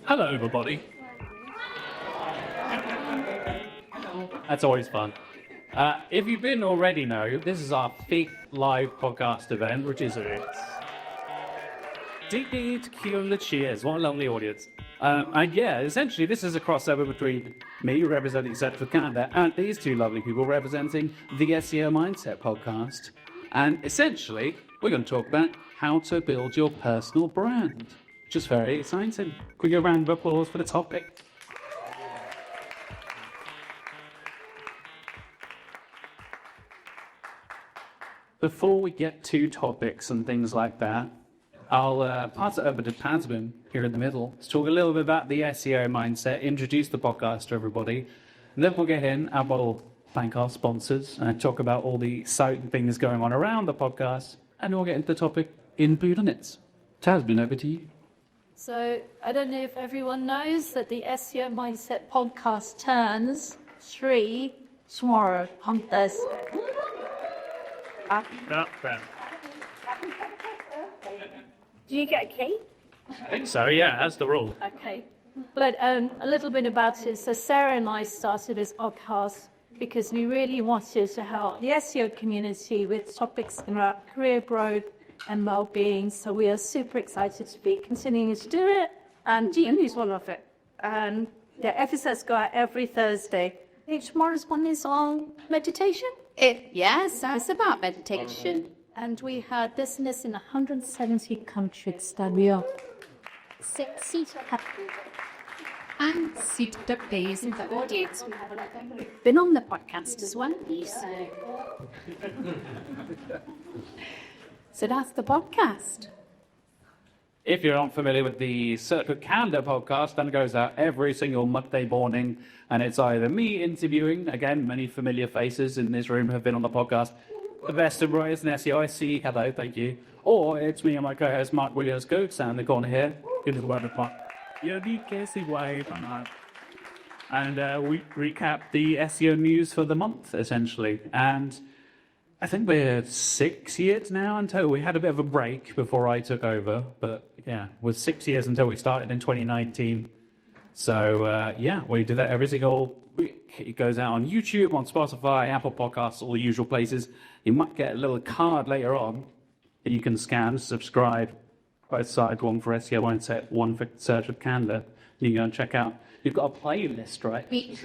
Hello, everybody. That's always fun. If you didn't already know, this is our fifth live podcast event, which is Deeply tequila cheers. What a lovely audience. And yeah, essentially, this is a crossover between me representing Central Canada and these two lovely people representing the SEO Mindset podcast. And essentially, we're going to talk about how to build your personal brand, which is very exciting. Quick round of applause for the topic. Before we get to topics and things like that, I'll pass it over to Tazmin here in the middle to talk a little bit about the SEO mindset, introduce the podcast to everybody, and then we'll get in and we'll thank our sponsors and talk about all the exciting things going on around the podcast, and we'll get into the topic in 2 minutes. Tazmin, over to you. So I don't know if everyone knows that the SEO Mindset podcast turns 3 tomorrow on Thursday. Do you get a key? I think so, yeah, that's the rule. Okay. But a little bit about it. So Sarah and I started this podcast because we really wanted to help the SEO community with topics around career growth and well-being. So we are super excited to be continuing to do it. And Jean is one of it. And the episodes go out every Thursday. I think tomorrow's one is on meditation. Yes, it's about meditation. And we had listeners in 170 countries that we are And super pleased in the audience. We have been on the podcast as well. So that's the podcast. If you're not familiar with the Search for Candour podcast, then it goes out every single Monday morning, and it's either me interviewing, again, many familiar faces in this room have been on the podcast, the best and brightest in SEO, I see, hello, thank you, or it's me and my co-host Mark Williams Goats down in the corner here, good as well, Mark. And we recap the SEO news for the month, essentially, and I think we're 6 years now until we had a bit of a break before I took over, but yeah, we're 6 years until we started in 2019. So yeah, we do that every single week. It goes out on YouTube, on Spotify, Apple Podcasts, all the usual places. You might get a little card later on that you can scan, subscribe. Both sides, one for SEO Mindset, one for Search for Candour. You can go and check out. You've got a playlist, right? We've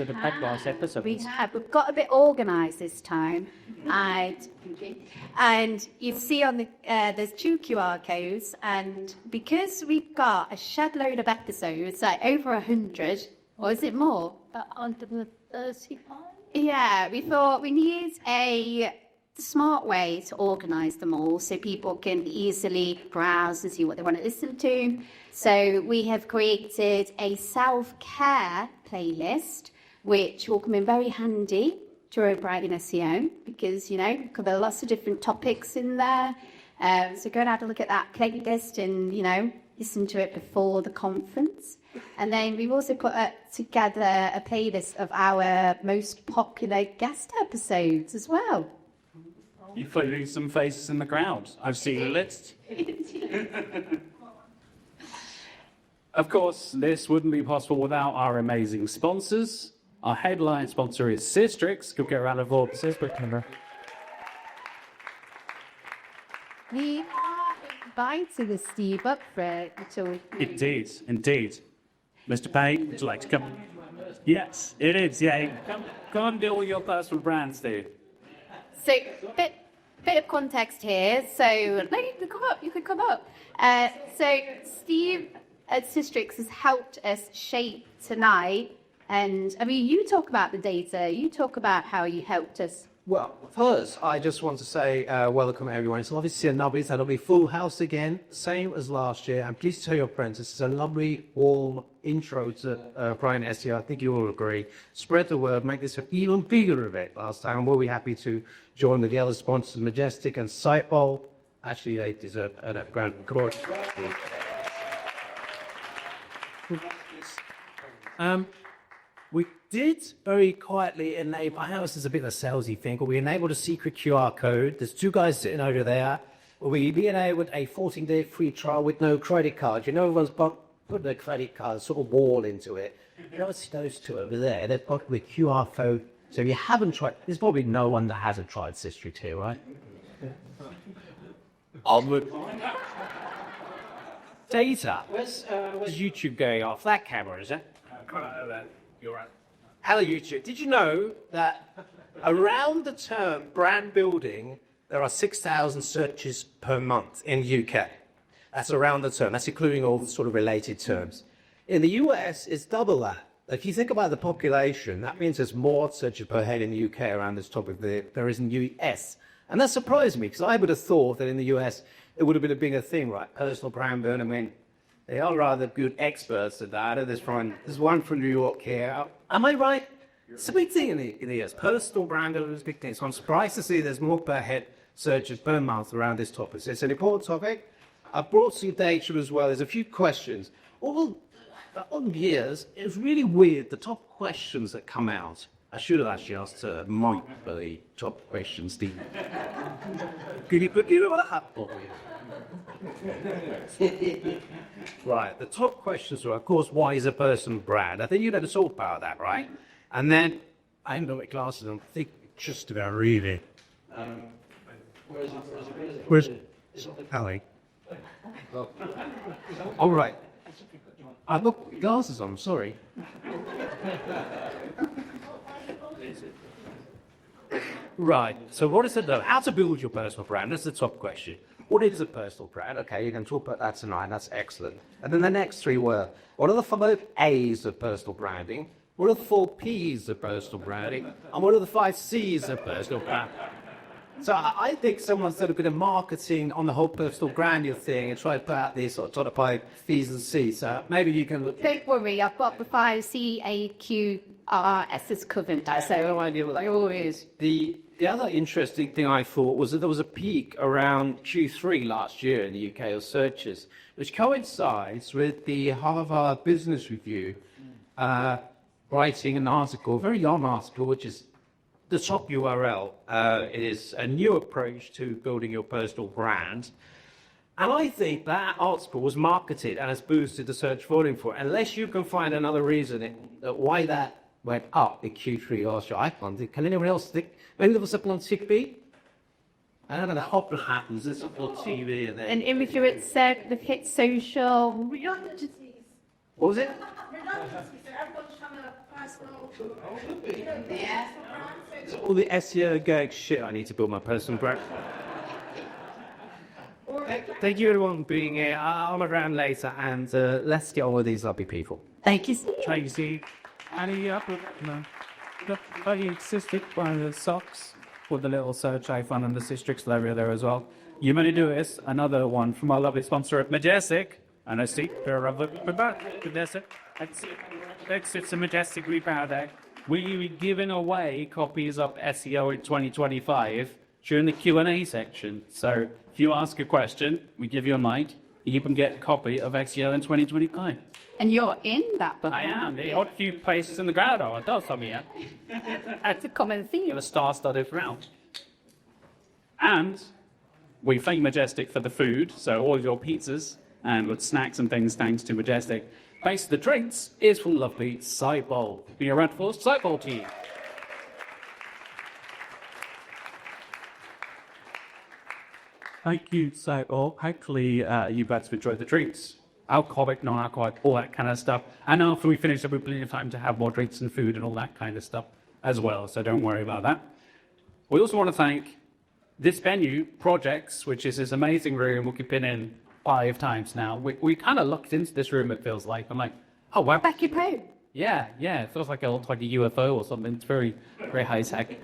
got a bit organised this time, and you see on the there's 2 QR codes, and because we've got a shed load of episodes, like over 100, or is it more? about 135. Yeah, we thought we need a smart way to organise them all so people can easily browse and see what they want to listen to. So we have created a self-care playlist, which will come in very handy during Brighton SEO because, you know, cover lots of different topics in there. So go and have a look at that playlist and, you know, listen to it before the conference. And then we've also put together a playlist of our most popular guest episodes as well. You're putting some faces in the crowd. I've seen the list. Of course, this wouldn't be possible without our amazing sponsors. Our headline sponsor is Systrix. Could get a round of applause for Systrix. We are inviting the Steve up for it. Indeed, indeed. Mr. Payne, would you like to come? Yes, it is, yeah. Come and build your personal brand, Steve. So, bit of context here. So, you could come up. So, Steve at Systrix has helped us shape tonight. And, I mean, you talk about the data. You talk about how you helped us. Well, first, I just want to say welcome, everyone. It's lovely to see a lovely full house again, same as last year. And please tell your friends, this is a lovely, warm intro to Brighton SEO. I think you all agree. Spread the word, make this an even bigger event last time. We'll be happy to join with the other sponsors, Majestic and Sitebowl. Actually, they deserve a grand applause. We did very quietly enable, I know this is a bit of a salesy thing, but we enabled a secret QR code. There's 2 guys sitting over there. We enabled a 14-day free trial with no credit card. You know, everyone's put their credit card sort of wall into it. You know, see those two over there, they've got the QR code. So if you haven't tried, there's probably no one that hasn't tried Sistrix here, right? Onward. Data. Where's YouTube going off? That camera, is it? You're right. Hello, YouTube. Did you know that around the term brand building, there are 6,000 searches per month in the UK? That's around the term. That's including all the sort of related terms. In the US, it's double that. If you think about the population, that means there's more searches per head in the UK around this topic than there is in the US. And that surprised me, because I would have thought that in the US, it would have been a bigger thing, right? Personal brand building. I mean, they are rather good experts at that. There's one from New York here. Am I right? It's a big thing in the US. Personal brand building is a big thing. So I'm surprised to see there's more per head searches per month around this topic. So it's an important topic. I've brought some data as well. There's a few questions. All years, it's really weird, the top questions that come out. I should have actually asked Mike for the top questions, Steve. Could you put you on a hat for me? Right, the top questions are, of course, why is a person brand? I think you'd have to talk about that, right? And then, I haven't got my glasses on, I think just about really. Where's Ali? All right. I've got my glasses on, sorry. Right, so what is it though? How to build your personal brand? That's the top question. What is a personal brand? Okay, you can talk about that tonight, that's excellent. And then the next three were, what are the 5 A's of personal branding? What are the 4 P's of personal branding? And what are the 5 C's of personal branding? So I think someone's done a bit of marketing on the whole personal branding thing and tried to put out these sort of 5 P's and C's. So maybe you can look. Don't worry, I've got the 5 CAQRS's covered. So No idea what that is. The other interesting thing I thought was that there was a peak around Q3 last year in the UK of searches, which coincides with the Harvard Business Review writing an article, a very long article, which is the top URL. It is a new approach to building your personal brand. And I think that article was marketed and has boosted the search volume for it. Unless you can find another reason why that went up in Q3 last year, I can't think. Can anyone else think? Maybe there was something on Zigbee? I don't know, the hop happens, there's something on TV and then... an influence said the hit social. Redundancies. What was it? Redundancies. So everyone's trying to personal. Yeah. It's all the SEO going, shit, I need to build my personal brand. Thank you everyone for being here. I'm around later and let's get on with these lovely people. Thank you. Tracy, any up with the bloody Sistrix by the socks with the little search icon and the Sistrix logo there as well. You may do this, another one from our lovely sponsor at Majestic. And I see they're of Majestic. It's a Majestic Repower Day. We'll be giving away copies of SEO in 2025 during the Q&A section. So if you ask a question, we give you a mic. You can get a copy of SEO in 2025. And you're in that book. I am. The odd few places in the ground are. It does some here. That's a common theme. Give a star-studded round. And we thank Majestic for the food, so all your pizzas and with snacks and things thanks to Majestic. Thanks to the drinks is from lovely Side Bowl. Be a round for Side Bowl team. Thank you, Side Bowl. Hopefully you guys have enjoyed the drinks. Alcoholic, non-alcoholic, all that kind of stuff. And after we finish, there'll be plenty of time to have more drinks and food and all that kind of stuff as well, so don't worry about that. We also want to thank this venue, Projects, which is this amazing room we've been in 5 times now. We kind of looked into this room, it feels like. I'm like, oh, wow. Back your home. Yeah, it feels like it looks like a UFO or something. It's very, very high tech.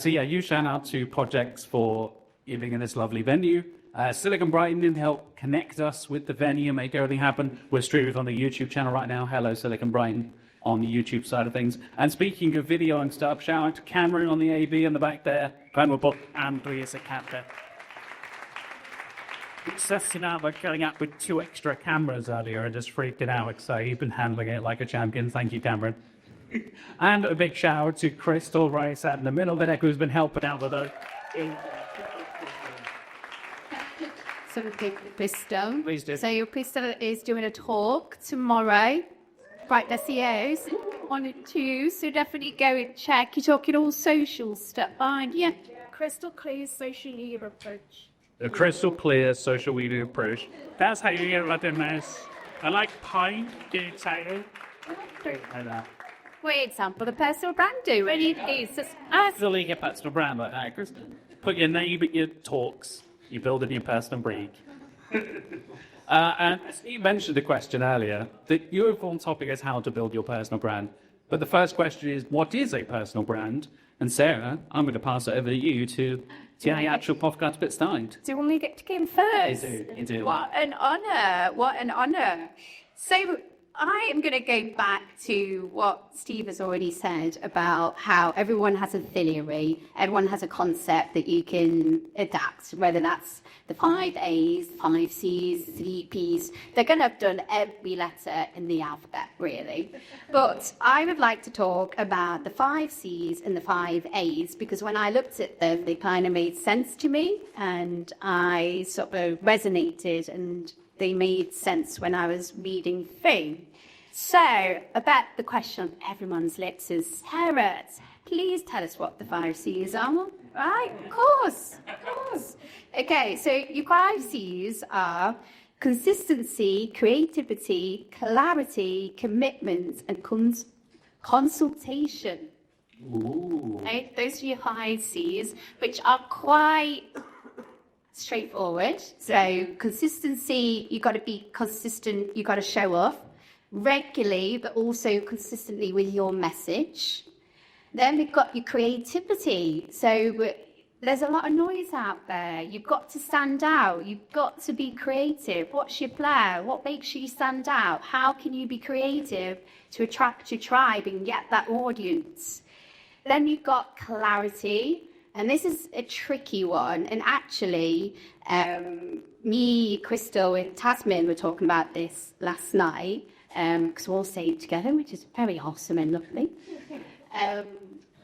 So yeah, huge shout out to Projects for giving in this lovely venue. Silicon Brighton did help connect us with the venue, make everything happen. We're streaming on the YouTube channel right now. Hello, Silicon Brighton, on the YouTube side of things. And speaking of video and stuff, shout out to Cameron on the AV in the back there. Glenwood Andreas at Candour. Sussing out by going up with 2 extra cameras earlier and just freaked it out. So you've been handling it like a champion. Thank you, Cameron. And a big shout out to Crystal right sat in the middle there, who's been helping out with us. something for Crystal. Please do. So your Crystal is doing a talk tomorrow, Brighton SEOs on it too. So definitely go and check. You're talking all social stuff, aren't you? Crystal clear social media approach. The crystal clear social media approach. That's how you get rid of mess. I like pine, get excited. Like that. For example, the personal brand do. But it is. It's Really get personal brand like that, Chris. Put your name at your talks. You build in your personal brand. And you mentioned a question earlier. The your overall topic is how to build your personal brand. But the first question is, what is a personal brand? And Sarah, I'm going to pass it over to you to get the actual podcast bit started. Do you only get to go first? You do. What an honour! What an honour! So I am going to go back to what Steve has already said about how everyone has a theory, everyone has a concept that you can adapt, whether that's the 5 A's, 5 C's, 3 P's. They're going to have done every letter in the alphabet, really. But I would like to talk about the 5 C's and the 5 A's, because when I looked at them, they kind of made sense to me, and I sort of resonated, and they made sense when I was reading through. So, I bet the question on everyone's lips is, Sarah, please tell us what the 5 C's are. Right? Of course. Okay, so your 5 C's are consistency, creativity, clarity, commitment, and consultation. Ooh. Right? Those are your 5 C's, which are quite straightforward. So consistency, you've got to be consistent, you've got to show off regularly, but also consistently with your message. Then we've got your creativity. So there's a lot of noise out there. You've got to stand out. You've got to be creative. What's your flair? What makes you stand out? How can you be creative to attract your tribe and get that audience? Then you've got clarity. And this is a tricky one. And actually, me, Crystal, and Tazmin were talking about this last night, because we're all staying together, which is very awesome and lovely.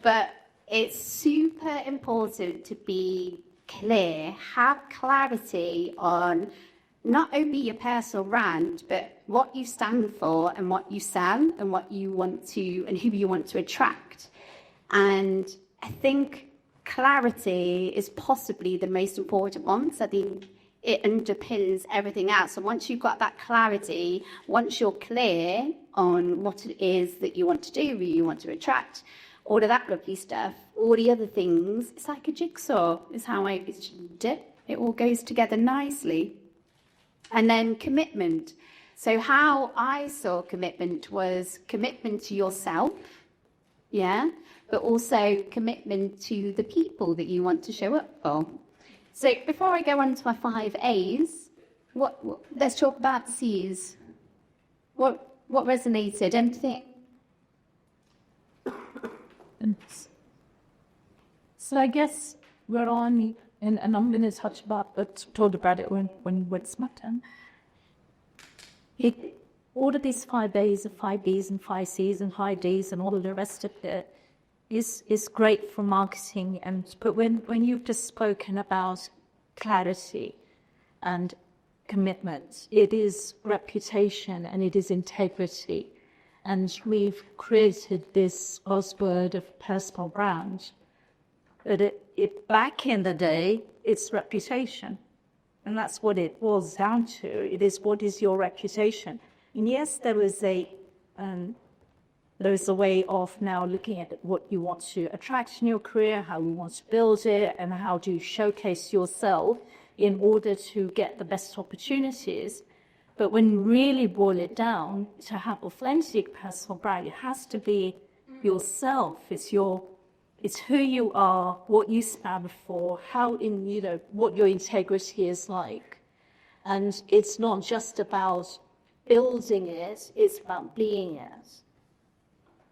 But it's super important to be clear, have clarity on not only your personal brand, but what you stand for and what you sell and what you want to, and who you want to attract. And I think clarity is possibly the most important one, because I think it underpins everything else. So once you've got that clarity, once you're clear on what it is that you want to do, who you want to attract, all of that lovely stuff, all the other things, it's like a jigsaw, is how I envisioned it. It all goes together nicely. And then commitment. So how I saw commitment was commitment to yourself, yeah, but also commitment to the people that you want to show up for. So before I go on to my 5 A's, let's talk about the C's. What resonated? Anything? So I guess we're on, and I'm going to touch about, but told about it when it's my turn. All of these 5 A's and 5 B's and 5 C's and 5 D's and all of the rest of it is great for marketing. But when you've just spoken about clarity and commitment, it is reputation and it is integrity. And we've created this buzzword of personal brand. But it back in the day, it's reputation. And that's what it boils down to. It is, what is your reputation? And yes, there is a way of now looking at what you want to attract in your career, how you want to build it, and how to showcase yourself in order to get the best opportunities. But when you really boil it down, to have authentic personal brand, it has to be yourself. It's who you are, what you stand for, what your integrity is like. And it's not just about building it, it's about being it.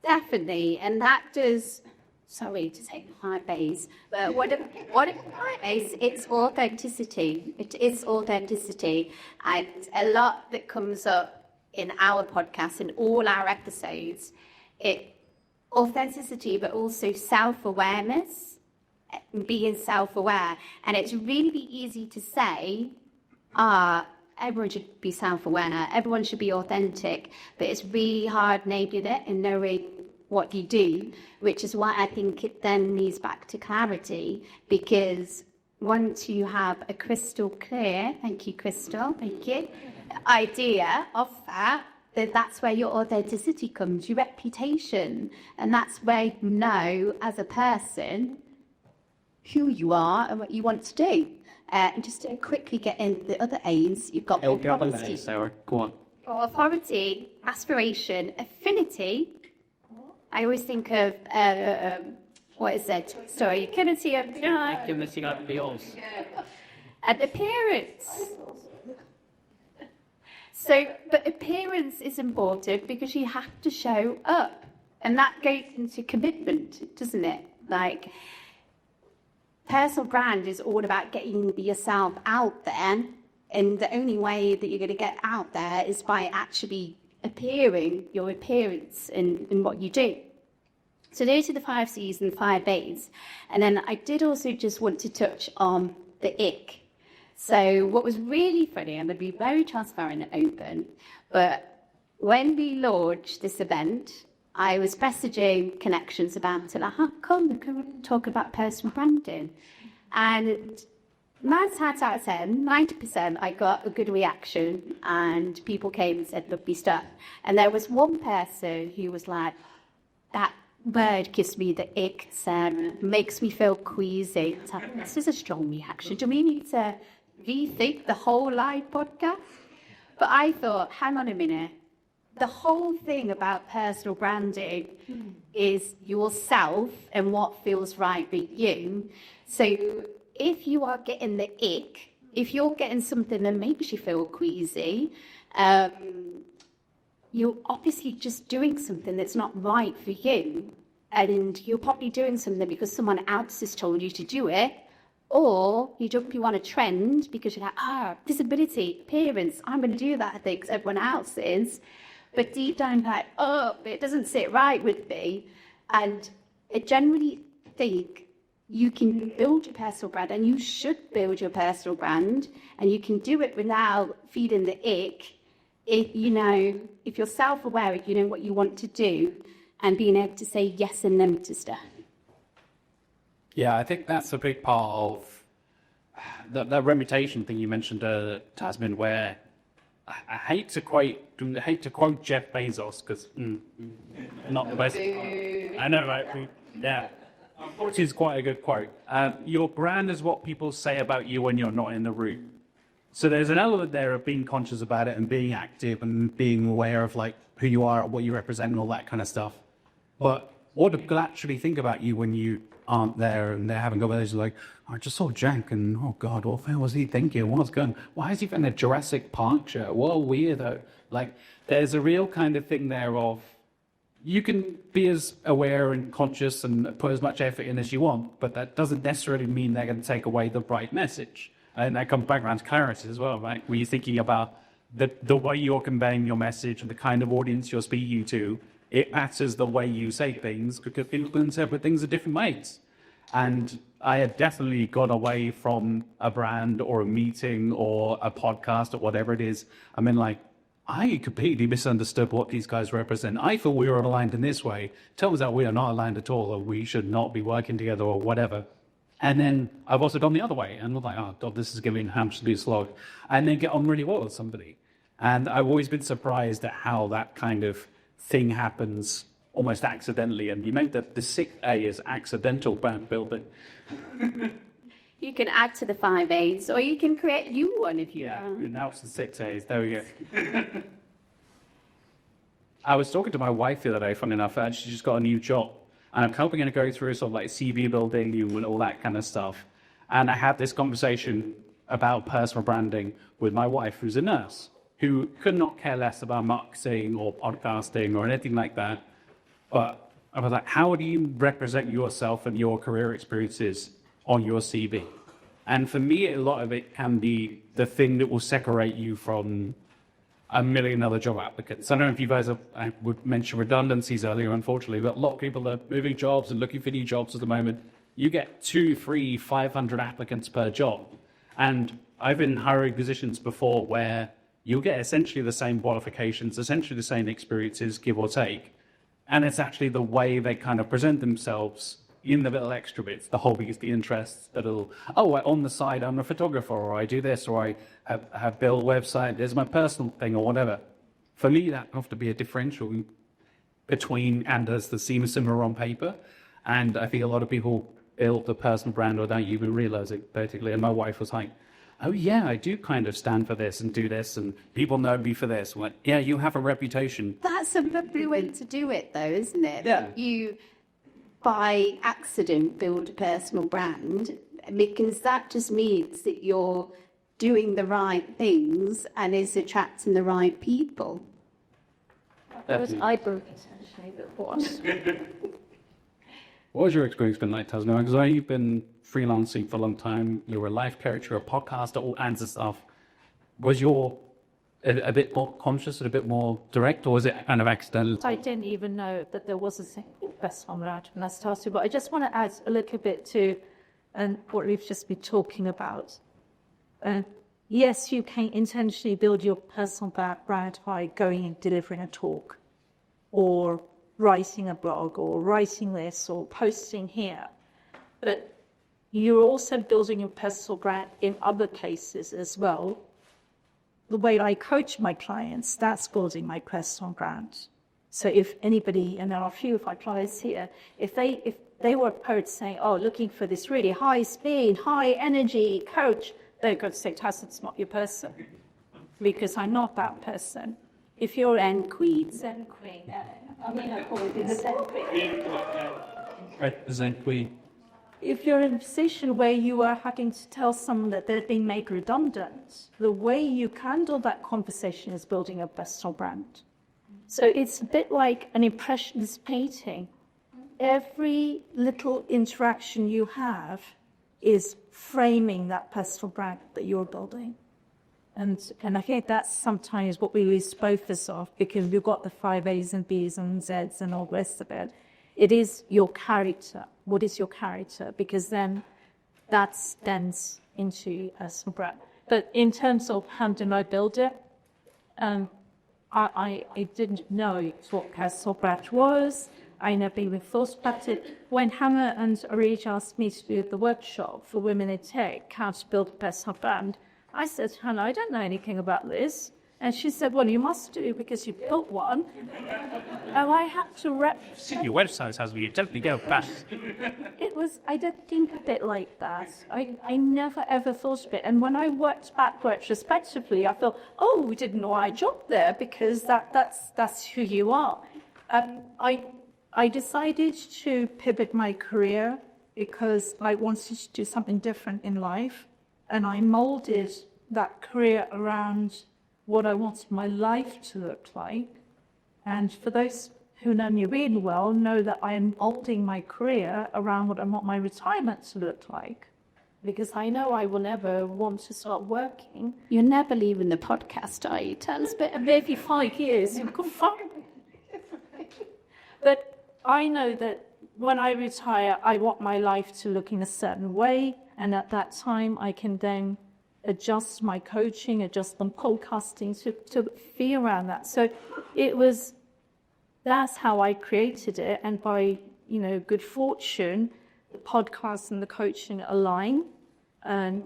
Definitely, and that does. Sorry to take the 5 A's, but what if 5 A's? It's authenticity. It is authenticity, and a lot that comes up in our podcast, in all our episodes, authenticity, but also self-awareness, being self-aware. And it's really easy to say, everyone should be self-aware, everyone should be authentic, but it's really hard nailing it and knowing what you do, which is why I think it then leads back to clarity, because once you have a crystal clear, thank you, Crystal, thank you, idea of that, then that's where your authenticity comes, your reputation, and that's where you know as a person who you are and what you want to do. And just to quickly get into the other A's, you've got authority. Sarah, go on. Authority, aspiration, affinity. I always think of, what is it? Sorry, affinity of and appearance. So, but appearance is important because you have to show up. And that goes into commitment, doesn't it? Like, personal brand is all about getting yourself out there. And the only way that you're going to get out there is by actually appearing, your appearance in what you do. So those are the 5 C's and 5 A's. And then I did also just want to touch on the ick. So what was really funny, I'm going to be very transparent and open, but when we launched this event, I was messaging connections about it, like, how come we talk about personal branding? And 9 times out of 10, 90%, I got a good reaction and people came and said lovely stuff. And there was one person who was like, that word gives me the ick, Sarah, makes me feel queasy. So, this is a strong reaction. Do we need to rethink the whole live podcast? But I thought, hang on a minute. The whole thing about personal branding is yourself and what feels right with you. So if you are getting the ick, if you're getting something that makes you feel queasy, you're obviously just doing something that's not right for you. And you're probably doing something because someone else has told you to do it. Or you jump you on a trend because you're like, visibility, appearance, I'm going to do that, I think, because everyone else is. But deep down, like, it doesn't sit right with me. And I generally think you can build your personal brand, and you should build your personal brand, and you can do it without feeding the ick. If you're self-aware, if you know what you want to do, and being able to say yes and no to stuff. Yeah, I think that's a big part of that reputation thing you mentioned, Tazmin, where I hate to quote Jeff Bezos because not the best. I know, right? Which is quite a good quote. Your brand is what people say about you when you're not in the room. So there's an element there of being conscious about it and being active and being aware of like who you are, what you represent, and all that kind of stuff. But what do people actually think about you when you aren't there and they're having conversations like, I just saw Jack and oh God, what was he thinking? What's going on? Why is he wearing a Jurassic Park shirt? What a weirdo. Like, there's a real kind of thing there of you can be as aware and conscious and put as much effort in as you want, but that doesn't necessarily mean they're going to take away the bright message. And that comes back around to clarity as well, right? Where you're thinking about the way you're conveying your message and the kind of audience you're speaking to, it matters the way you say things because people can interpret things in different ways. And I had definitely got away from a brand or a meeting or a podcast or whatever it is. I mean, like, I completely misunderstood what these guys represent. I thought we were aligned in this way. Turns out we are not aligned at all, or we should not be working together or whatever. And then I've also gone the other way and was like, oh God, this is giving an absolute slog. And then get on really well with somebody. And I've always been surprised at how that kind of thing happens almost accidentally. And you make the 6th A is accidental brand building. You can add to the 5 A's, or you can create a new one if you want. Now it's the 6 A's. There we go. I was talking to my wife the other day, funny enough, and she just got a new job. And I'm helping her to go through sort of like CV building and all that kind of stuff. And I had this conversation about personal branding with my wife, who's a nurse, who could not care less about marketing or podcasting or anything like that. But I was like, how do you represent yourself and your career experiences on your CV? And for me, a lot of it can be the thing that will separate you from a million other job applicants. I don't know if you guys I would mention redundancies earlier, unfortunately, but a lot of people are moving jobs and looking for new jobs at the moment. You get 200, 300, 500 applicants per job. And I've been hiring positions before where you'll get essentially the same qualifications, essentially the same experiences, give or take. And it's actually the way they kind of present themselves in the little extra bits, the hobbies, the interests, the little, on the side, I'm a photographer, or I do this, or I have built a website, there's my personal thing, or whatever. For me, that can often be a differential between and does that seem similar on paper. And I think a lot of people build the personal brand or don't even realize it, basically. And my wife was like, oh yeah, I do kind of stand for this and do this, and people know me for this. Well, yeah, you have a reputation. That's a lovely way to do it, though, isn't it? Yeah. You, by accident, build a personal brand, because that just means that you're doing the right things and is attracting the right people. That was eyebrow essentially before. What was your experience been like, Tazmin? Because I know you've been freelancing for a long time. You're a life coach, you're a podcaster, all kinds of stuff. Was your a bit more conscious and a bit more direct, or was it kind of accidental? I didn't even know that there was a single best on that when I started, but I just want to add a little bit to what we've just been talking about. Yes, you can intentionally build your personal brand by going and delivering a talk, or writing a blog, or writing this, or posting here. But you're also building your personal brand in other places as well. The way I coach my clients, that's building my personal brand. So if anybody, and there are a few of my clients here, if they were approached saying, looking for this really high speed, high energy coach, they're going to say, Taz, it's not your person, because I'm not that person. If you're Zen Queen, I call it the Zen Queen. Right, the Zen Queen. If you're in a position where you are having to tell someone that they're being made redundant, the way you handle that conversation is building a personal brand. So it's a bit like an impressionist painting. Every little interaction you have is framing that personal brand that you're building. And I think that's sometimes what we lose focus of, because we've got the 5 A's and B's and Z's and all the rest of it. It is your character. What is your character? Because then that stems into a personal brand. But in terms of how did I build it, I didn't know what personal brand was. I never even thought about it. When Hannah and Arij asked me to do the workshop for women in tech, how to build a personal brand, I said, Hannah, I don't know anything about this. And she said, well, you must do, because you built one. And I had to Your website has me, you definitely go back. I didn't think of it like that. I never ever thought of it. And when I worked back retrospectively, I thought, we didn't know I job there, because that's who you are. I decided to pivot my career because I wanted to do something different in life. And I molded that career around what I wanted my life to look like. And for those who know me really well, know that I am molding my career around what I want my retirement to look like. Because I know I will never want to start working. You're never leaving the podcast, are you? Tell us a bit. Maybe 5 years. But I know that when I retire, I want my life to look in a certain way. And at that time, I can then adjust my coaching, adjust my podcasting to be around that. So that's how I created it. And by, good fortune, the podcast and the coaching align. And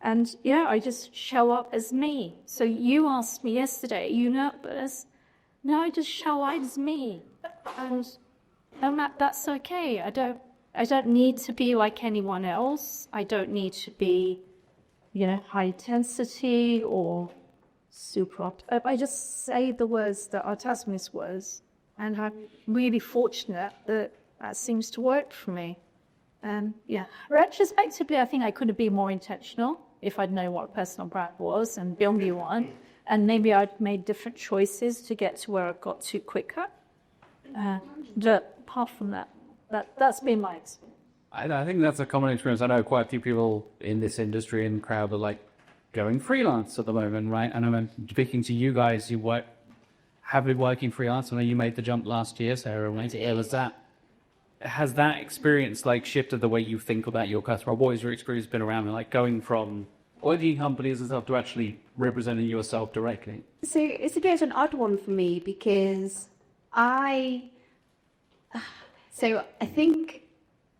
I just show up as me. So you asked me yesterday, you nervous? No, I just show up as me. And that's okay. I don't need to be like anyone else. I don't need to be, high intensity or super. I just say the words that are Tazmin's words, and I'm really fortunate that seems to work for me. Retrospectively, I think I could have been more intentional if I'd known what a personal brand was and built me one, and maybe I'd made different choices to get to where I got to quicker. But apart from that's been my experience. I think that's a common experience. I know quite a few people in this industry and crowd are like going freelance at the moment, right? And I'm speaking to you guys, have been working freelance. I know you made the jump last year, Sarah, right? Has that experience like shifted the way you think about your customer? What has your experience been around like going from Working companies and stuff to actually representing yourself directly? So it's a bit of an odd one for me because I think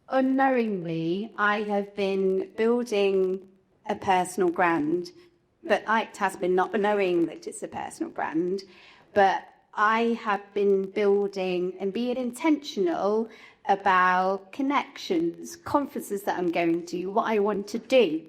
unknowingly I have been building a personal brand, but like Tazmin, not knowing that it's a personal brand, but I have been building and being intentional about connections, conferences that I'm going to, what I want to do.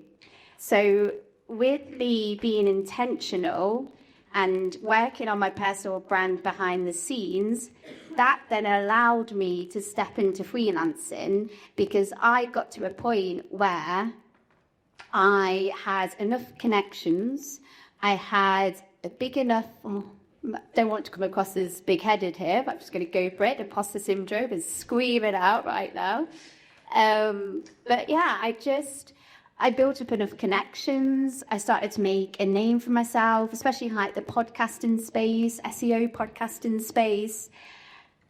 So with me being intentional and working on my personal brand behind the scenes, that then allowed me to step into freelancing because I got to a point where I had enough connections, I had a big enough, don't want to come across as big-headed here, but I'm just going to go for it. Imposter syndrome is screaming out right now. But yeah, I built up enough connections. I started to make a name for myself, especially like the podcasting space, SEO podcasting space.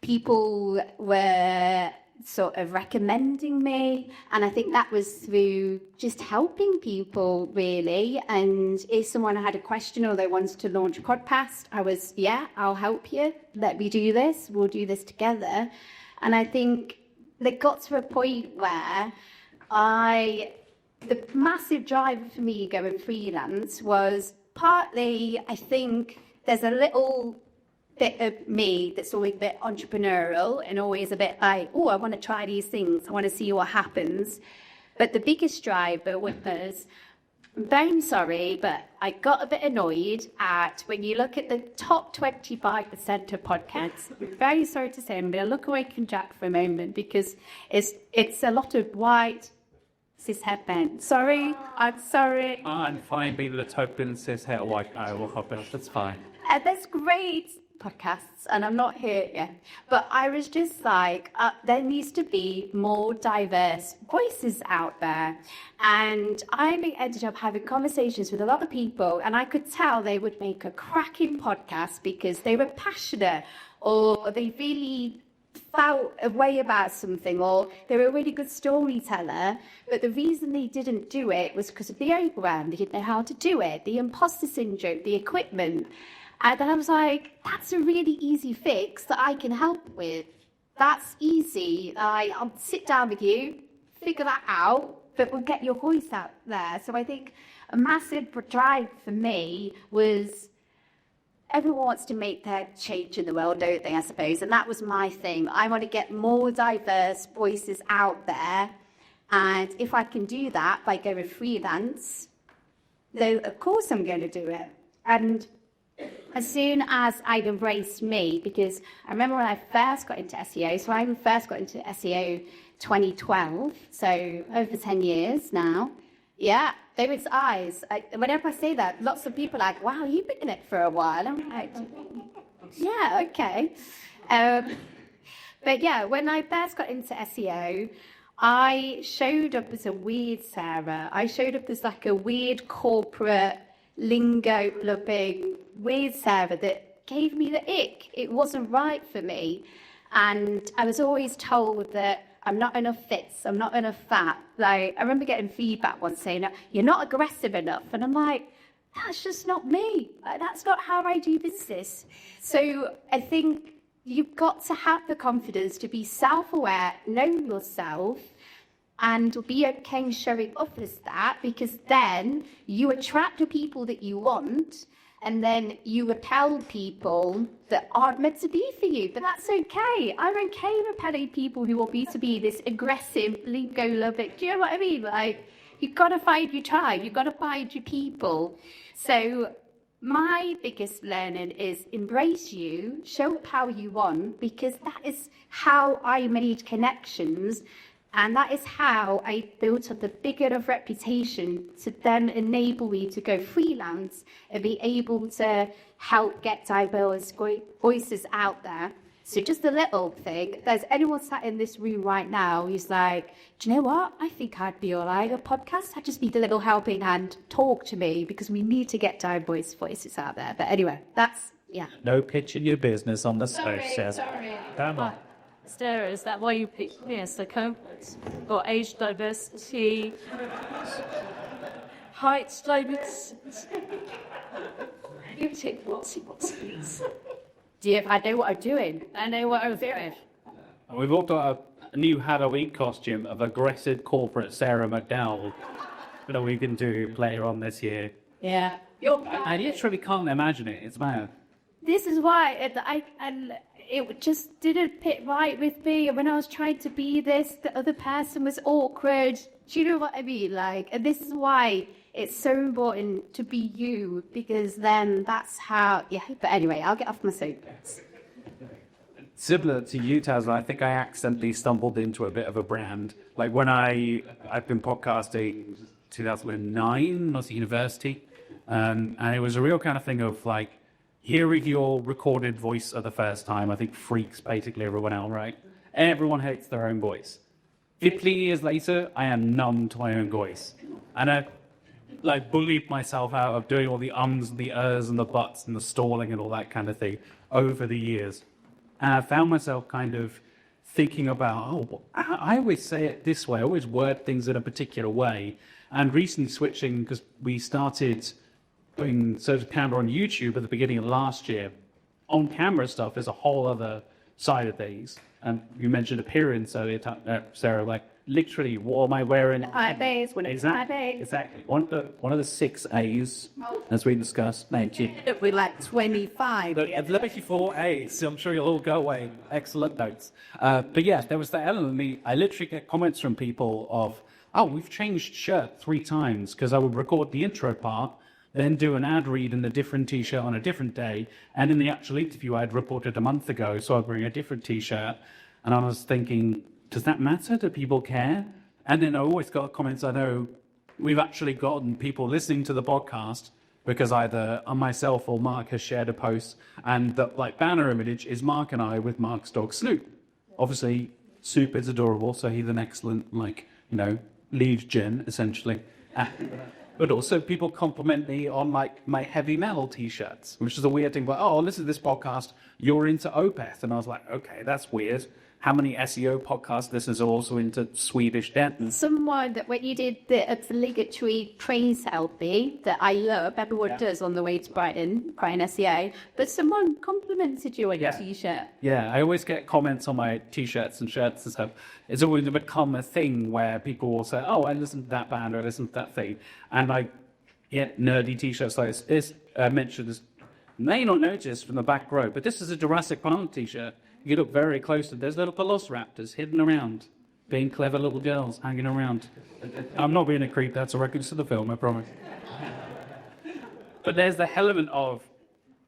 People were sort of recommending me, and I think that was through just helping people really. And if someone had a question or they wanted to launch a podcast, I was, yeah, I'll help you, let me do this, we'll do this together. And I think they got to a point where the massive driver for me going freelance was partly, I think there's a little bit of me that's always a bit entrepreneurial and always a bit like, oh, I want to try these things. I want to see what happens. But the biggest driver was, I'm very sorry, but I got a bit annoyed at when you look at the top 25% of podcasts. I'm very sorry to say, I'm going to look away from Jack for a moment because it's a lot of white cishet men. Sorry, I'm sorry. I'm fine being the token cishet white guy will hop in. That's fine. That's great podcasts, and I'm not here yet. But I was just like, there needs to be more diverse voices out there. And I ended up having conversations with a lot of people, and I could tell they would make a cracking podcast because they were passionate or they really felt a way about something, or they were a really good storyteller, but the reason they didn't do it was because of the overwhelm. They didn't know how to do it, the imposter syndrome, the equipment. And then I was like, that's a really easy fix that I can help with. That's easy. I'll sit down with you, figure that out, but we'll get your voice out there. So I think a massive drive for me was everyone wants to make their change in the world, don't they, I suppose? And that was my thing. I want to get more diverse voices out there. And if I can do that by going freelance, then of course I'm going to do it. And as soon as I embraced me, because I remember when I first got into SEO, so I first got into SEO 2012, so over 10 years now. Yeah, there was eyes. Whenever I say that, lots of people are like, wow, you've been in it for a while. I'm like, yeah, okay. But yeah, when I first got into SEO, I showed up as a weird Sarah. I showed up as like a weird corporate lingo loving weird Sarah that gave me the ick. It wasn't right for me. And I was always told that I'm not enough fits, I'm not enough fat. Like, I remember getting feedback once saying, you're not aggressive enough. And I'm like, that's just not me. That's not how I do business. So I think you've got to have the confidence to be self-aware, know yourself, and be okay showing up as that, because then you attract the people that you want, and then you repel people that aren't meant to be for you. But that's okay. I'm okay repelling people who want me to be this aggressive, lingo loving. Do you know what I mean? Like, you've got to find your tribe. You've got to find your people. So my biggest learning is embrace you, show up how you want, because that is how I made connections. And that is how I built up a big enough reputation to then enable me to go freelance and be able to help get diverse voices out there. So just a little thing, if there's anyone sat in this room right now who's like, do you know what? I think I'd be all right. A podcast, I'd just need a little helping hand. Talk to me, because we need to get diverse voices out there. But anyway, that's, yeah. No pitching your business on the socials. Come on. Sarah, is that why you picked me as the conference? Or age diversity? heights, Davis. You take lots and lots of these. I know what I'm doing. I know what I was doing. And we've all got a new Halloween costume of aggressive corporate Sarah McDowell that we can do later on this year. Yeah. I literally can't imagine it. It's mad. This is why it just didn't fit right with me. When I was trying to be this, the other person was awkward. Do you know what I mean? Like, and this is why it's so important to be you, because then that's how. Yeah. But anyway, I'll get off my soapbox. Similar to you, Tazmin, I think I accidentally stumbled into a bit of a brand. Like when I've been podcasting 2009, I was at university, and it was a real kind of thing of like hearing your recorded voice for the first time. I think freaks basically everyone out, right? Everyone hates their own voice. 15 years later, I am numb to my own voice, and I like bullied myself out of doing all the ums and the ers and the buts and the stalling and all that kind of thing over the years. And I found myself kind of thinking about, I always say it this way, I always word things in a particular way. And recently switching, because we started putting Candour on YouTube at the beginning of last year. On camera stuff is a whole other side of things. And you mentioned appearance earlier, Sarah, like literally, what am I wearing? Exactly. One of the 6 A's, as we discussed. Thank you. We're like 25. Let me 4 A's, so I'm sure you'll all go away. Excellent notes. But yeah, there was that element of me. I literally get comments from people of, oh, we've changed shirt 3 times, because I would record the intro part, then do an ad read in a different T-shirt on a different day, and in the actual interview I'd reported a month ago, so I'd bring a different T-shirt, and I was thinking, does that matter? Do people care? And then I always got comments. I know we've actually gotten people listening to the podcast because either myself or Mark has shared a post, and the like banner image is Mark and I with Mark's dog Snoop. Obviously, Snoop is adorable, so he's an excellent, lead gen, essentially. But also people compliment me on my heavy metal T-shirts, which is a weird thing. But listen to this podcast, you're into Opeth, and I was like, okay, that's weird. How many SEO podcast listeners are also into Swedish death? Someone that when you did the obligatory praise LP that I love, everyone does on the way to Brighton, SEO, but someone complimented you on your T-shirt. Yeah, I always get comments on my T-shirts and shirts and stuff. It's always become a thing where people will say, oh, I listened to that band or I listened to that thing. And I get nerdy T-shirts like this. Mentioned this, may not notice from the back row, but this is a Jurassic Park T-shirt. You look very close to, there's little velociraptors hidden around, being clever little girls hanging around. I'm not being a creep, that's a reference to the film, I promise. But there's the element of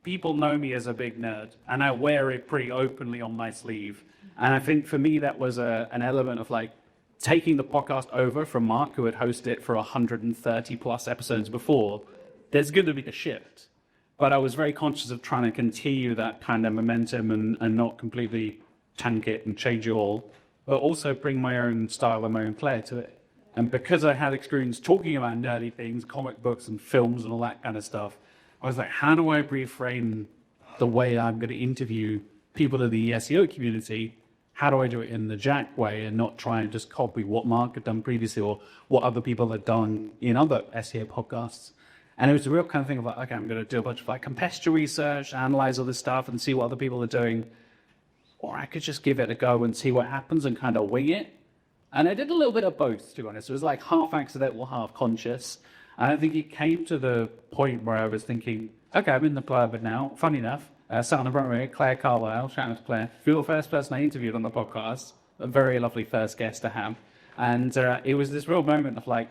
people know me as a big nerd, and I wear it pretty openly on my sleeve. And I think for me that was an element of taking the podcast over from Mark, who had hosted it for 130 plus episodes before. There's going to be a shift. But I was very conscious of trying to continue that kind of momentum and not completely tank it and change it all, but also bring my own style and my own flair to it. And because I had experience talking about nerdy things, comic books and films and all that kind of stuff, I was like, how do I reframe the way I'm going to interview people in the SEO community? How do I do it in the Jack way and not try and just copy what Mark had done previously or what other people had done in other SEO podcasts? And it was a real kind of thing of okay, I'm going to do a bunch of competitor research, analyze all this stuff and see what other people are doing. Or I could just give it a go and see what happens and kind of wing it. And I did a little bit of both, to be honest. It was half accidental, half conscious. And I think it came to the point where I was thinking, okay, I'm in the private now. Funny enough, sat on the front row, Claire Carlisle, shout out to Claire. You're the first person I interviewed on the podcast. A very lovely first guest to have. And it was this real moment of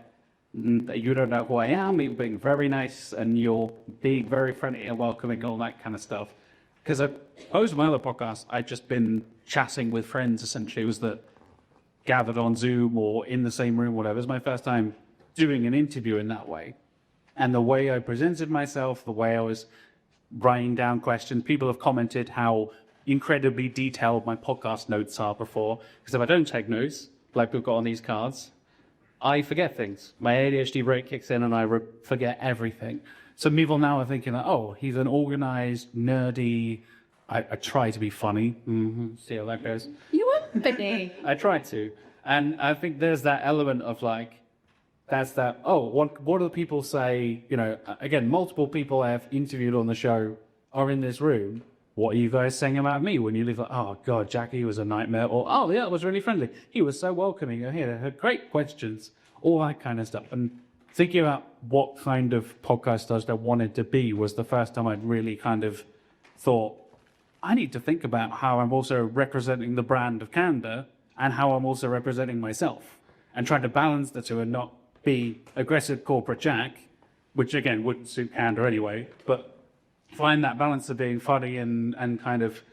you don't know who I am, you're being very nice, and you're being very friendly and welcoming, all that kind of stuff. Because I suppose my other podcast, I'd just been chatting with friends, essentially. It was that gathered on Zoom or in the same room, whatever. It was my first time doing an interview in that way. And the way I presented myself, the way I was writing down questions, people have commented how incredibly detailed my podcast notes are before. Because if I don't take notes, like we've got on these cards, I forget things. My ADHD break kicks in and I forget everything. So people now are thinking he's an organized, nerdy, I try to be funny. See how that goes. You are funny. I try to. And I think there's that element of that's that. Oh, what do the people say? You know, again, multiple people I've interviewed on the show are in this room. What are you guys saying about me when you leave? Like, oh God, Jackie was a nightmare, or oh yeah, it was really friendly. He was so welcoming. He had great questions, all that kind of stuff. And thinking about what kind of podcast host I wanted to be was the first time I'd really kind of thought, I need to think about how I'm also representing the brand of Candour and how I'm also representing myself, and trying to balance the two and not be aggressive corporate Jack, which again wouldn't suit Candour anyway, but find that balance of being funny and kind of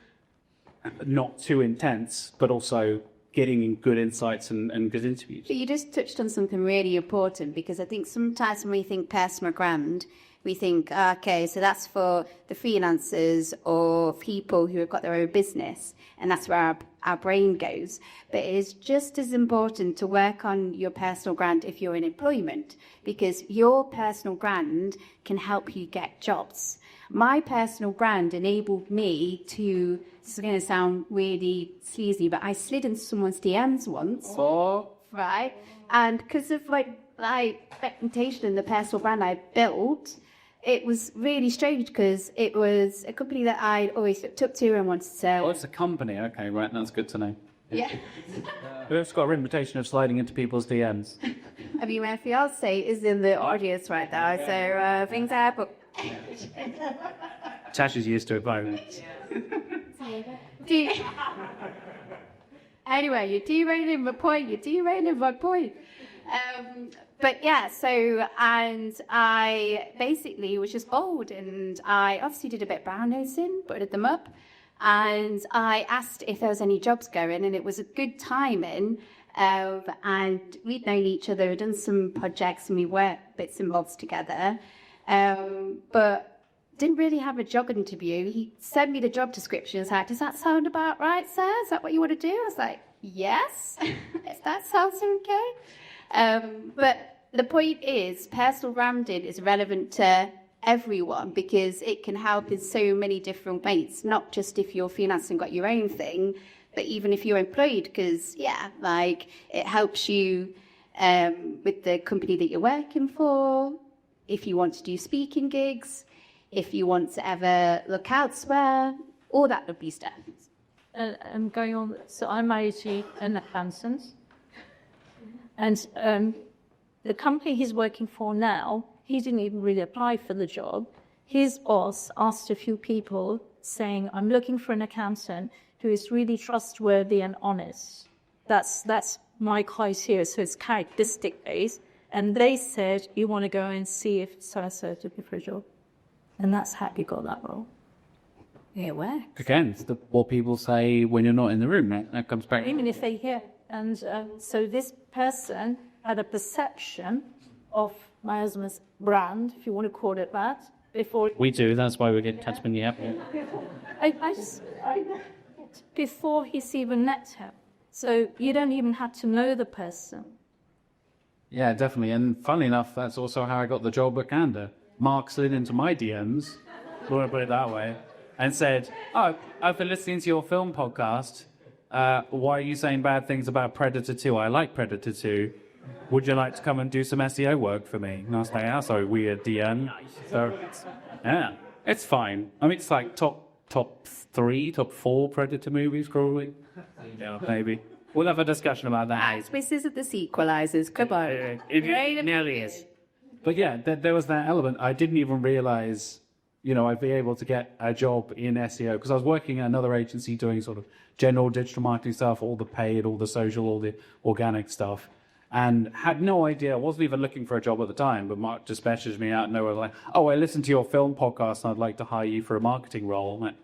not too intense, but also getting in good insights and good interviews. But you just touched on something really important, because I think sometimes when we think personal brand, we think, okay, so that's for the freelancers or people who have got their own business, and that's where our brain goes. But it is just as important to work on your personal brand if you're in employment, because your personal brand can help you get jobs. My personal brand enabled me to, this is going to sound really sleazy, but I slid into someone's DMs once. Oh. Right? And because of my reputation and the personal brand I built, it was really strange, because it was a company that I'd always looked up to and wanted to sell. Oh, it's a company. Okay, right. That's good to know. Yeah. We've got a reputation of sliding into people's DMs. I mean, my fiance is in the audience right now, so things happen. Tash is used to it by now. Anyway, you're derailing my point. But yeah, so, and I basically was just bold, and I obviously did a bit of brown nosing, butted them up, and I asked if there was any jobs going, and it was a good timing, and we'd known each other, had done some projects, and we worked bits and bobs together, but didn't really have a job interview. He sent me the job description and was like, does that sound about right, sir? Is that what you want to do? I was like, yes, if that sounds okay. But the point is, personal branding is relevant to everyone, because it can help in so many different ways, not just if you're freelance and got your own thing, but even if you're employed, because, yeah, like, it helps you with the company that you're working for, if you want to do speaking gigs, if you want to ever look elsewhere, all that lovely stuff. And going on, so I'm actually an accountant, and the company he's working for now, he didn't even really apply for the job. His boss asked a few people saying, I'm looking for an accountant who is really trustworthy and honest. That's my criteria, so it's characteristic based. And they said, you want to go and see if so-and-so took you for a job. And that's how you got that role. Yeah, it worked. Again, it's what people say when you're not in the room. That comes back. Even if they hear. And so this person had a perception of my husband's brand, if you want to call it that, before. We do. That's why we get Tazmin and Jack. Before he's even met her. So you don't even have to know the person. Yeah, definitely. And funnily enough, that's also how I got the job at Candour. Mark slid into my DMs, if you want to put it that way, and said, oh, I've been listening to your film podcast. Why are you saying bad things about Predator 2? I like Predator 2. Would you like to come and do some SEO work for me? And I was like, that's a weird DM. So, yeah, it's fine. I mean, it's like top 4 Predator movies, probably. Yeah, maybe. We'll have a discussion about that. This isn't the sequelizers, come on. It nearly is. But yeah, there was that element. I didn't even realize, I'd be able to get a job in SEO, because I was working at another agency doing sort of general digital marketing stuff, all the paid, all the social, all the organic stuff, and had no idea. I wasn't even looking for a job at the time, but Mark just messaged me out of nowhere like, oh, I listened to your film podcast and I'd like to hire you for a marketing role. I'm like,